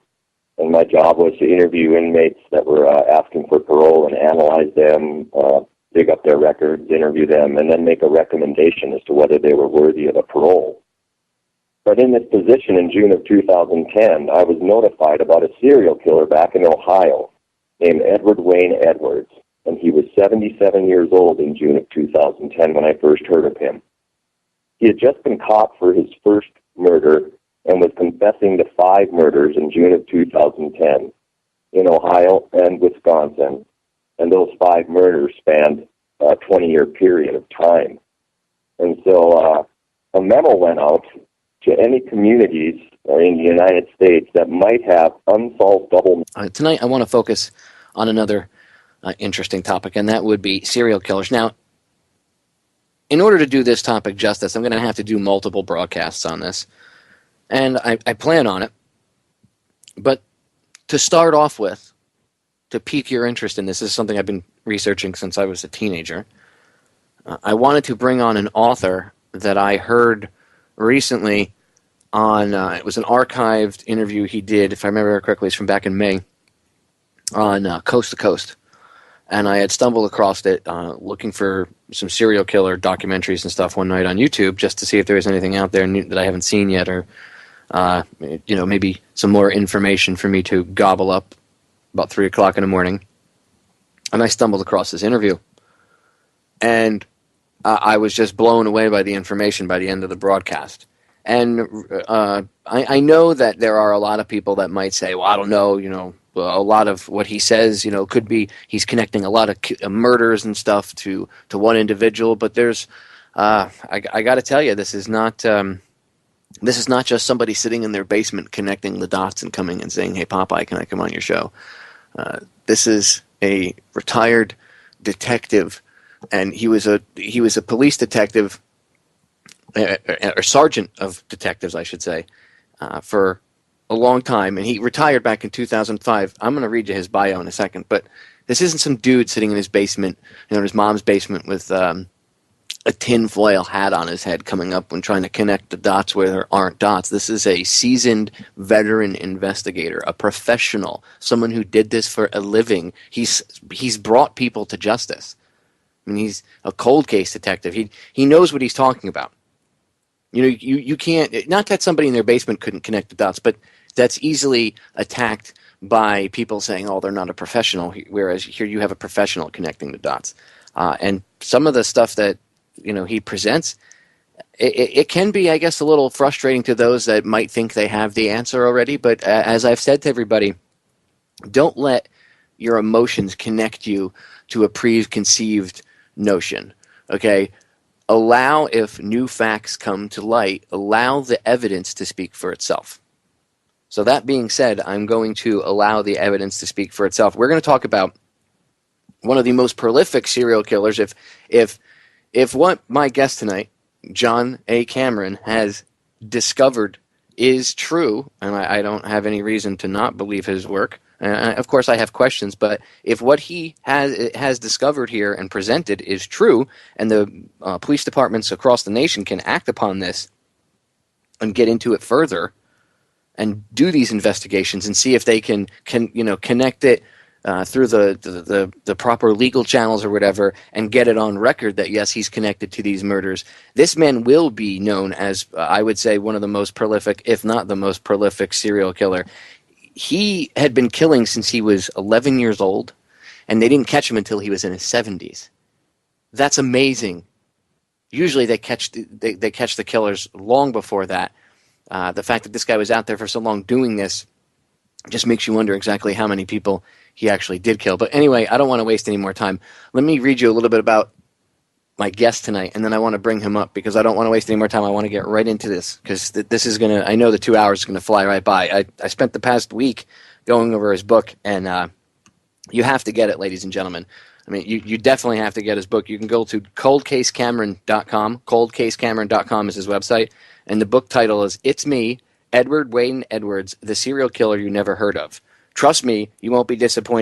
And my job was to interview inmates that were asking for parole and analyze them, dig up their records, interview them, and then make a recommendation as to whether they were worthy of a parole. But in this position in June of 2010, I was notified about a serial killer back in Ohio named Edward Wayne Edwards, and he was 77 years old in June of 2010 when I first heard of him. He had just been caught for his first murder and was confessing to 5 murders in June of 2010 in Ohio and Wisconsin, and those 5 murders spanned a 20-year period of time. And so a memo went out to any communities in the United States that might have unsolved double... Tonight I want to focus on another interesting topic, and that would be serial killers. Now, in order to do this topic justice, I'm going to have to do multiple broadcasts on this. And I plan on it. But to start off with, to pique your interest in this is something I've been researching since I was a teenager. I wanted to bring on an author that I heard recently on, it was an archived interview he did, if I remember correctly, it's from back in May, on Coast to Coast. And I had stumbled across it looking for some serial killer documentaries and stuff one night on YouTube just to see if there was anything out there that I haven't seen yet, or maybe some more information for me to gobble up about 3 o'clock in the morning. And I stumbled across this interview. And I was just blown away by the information by the end of the broadcast. And I know that there are a lot of people that might say, well, I don't know, a lot of what he says, could be he's connecting a lot of murders and stuff to one individual. But there's, I got to tell you, this is not just somebody sitting in their basement connecting the dots and coming and saying, hey, Popeye, can I come on your show? This is a retired detective, and he was a police detective, or sergeant of detectives, I should say, for a long time, and he retired back in 2005. I'm going to read you his bio in a second, but this isn't some dude sitting in his basement, in his mom's basement with a tinfoil hat on his head coming up and trying to connect the dots where there aren't dots. This is a seasoned veteran investigator, a professional, someone who did this for a living. He's brought people to justice. I mean, he's a cold case detective. He knows what he's talking about. You can't, not that somebody in their basement couldn't connect the dots, but that's easily attacked by people saying, oh, they're not a professional, whereas here you have a professional connecting the dots. And some of the stuff that he presents, it can be, I guess, a little frustrating to those that might think they have the answer already. But as I've said to everybody, don't let your emotions connect you to a preconceived notion. Okay? Allow, if new facts come to light, allow the evidence to speak for itself. So that being said, I'm going to allow the evidence to speak for itself. We're going to talk about one of the most prolific serial killers. If what my guest tonight, John A. Cameron, has discovered is true, and I don't have any reason to not believe his work. Of course, I have questions, but if what he has discovered here and presented is true, and the police departments across the nation can act upon this and get into it further and do these investigations and see if they can connect it through the proper legal channels or whatever and get it on record that, yes, he's connected to these murders, this man will be known as, I would say, one of the most prolific, if not the most prolific serial killer. He had been killing since he was 11 years old, and they didn't catch him until he was in his 70s. That's amazing. Usually they catch the killers long before that. The fact that this guy was out there for so long doing this just makes you wonder exactly how many people he actually did kill. But anyway, I don't want to waste any more time. Let me read you a little bit about my guest tonight, and then I want to bring him up because I don't want to waste any more time. I want to get right into this because this is going to, I know the 2 hours is going to fly right by. I spent the past week going over his book, and you have to get it, ladies and gentlemen. I mean, you definitely have to get his book. You can go to coldcasecameron.com. Coldcasecameron.com is his website, and the book title is It's Me, Edward Wayne Edwards, the Serial Killer You Never Heard of. Trust me, you won't be disappointed.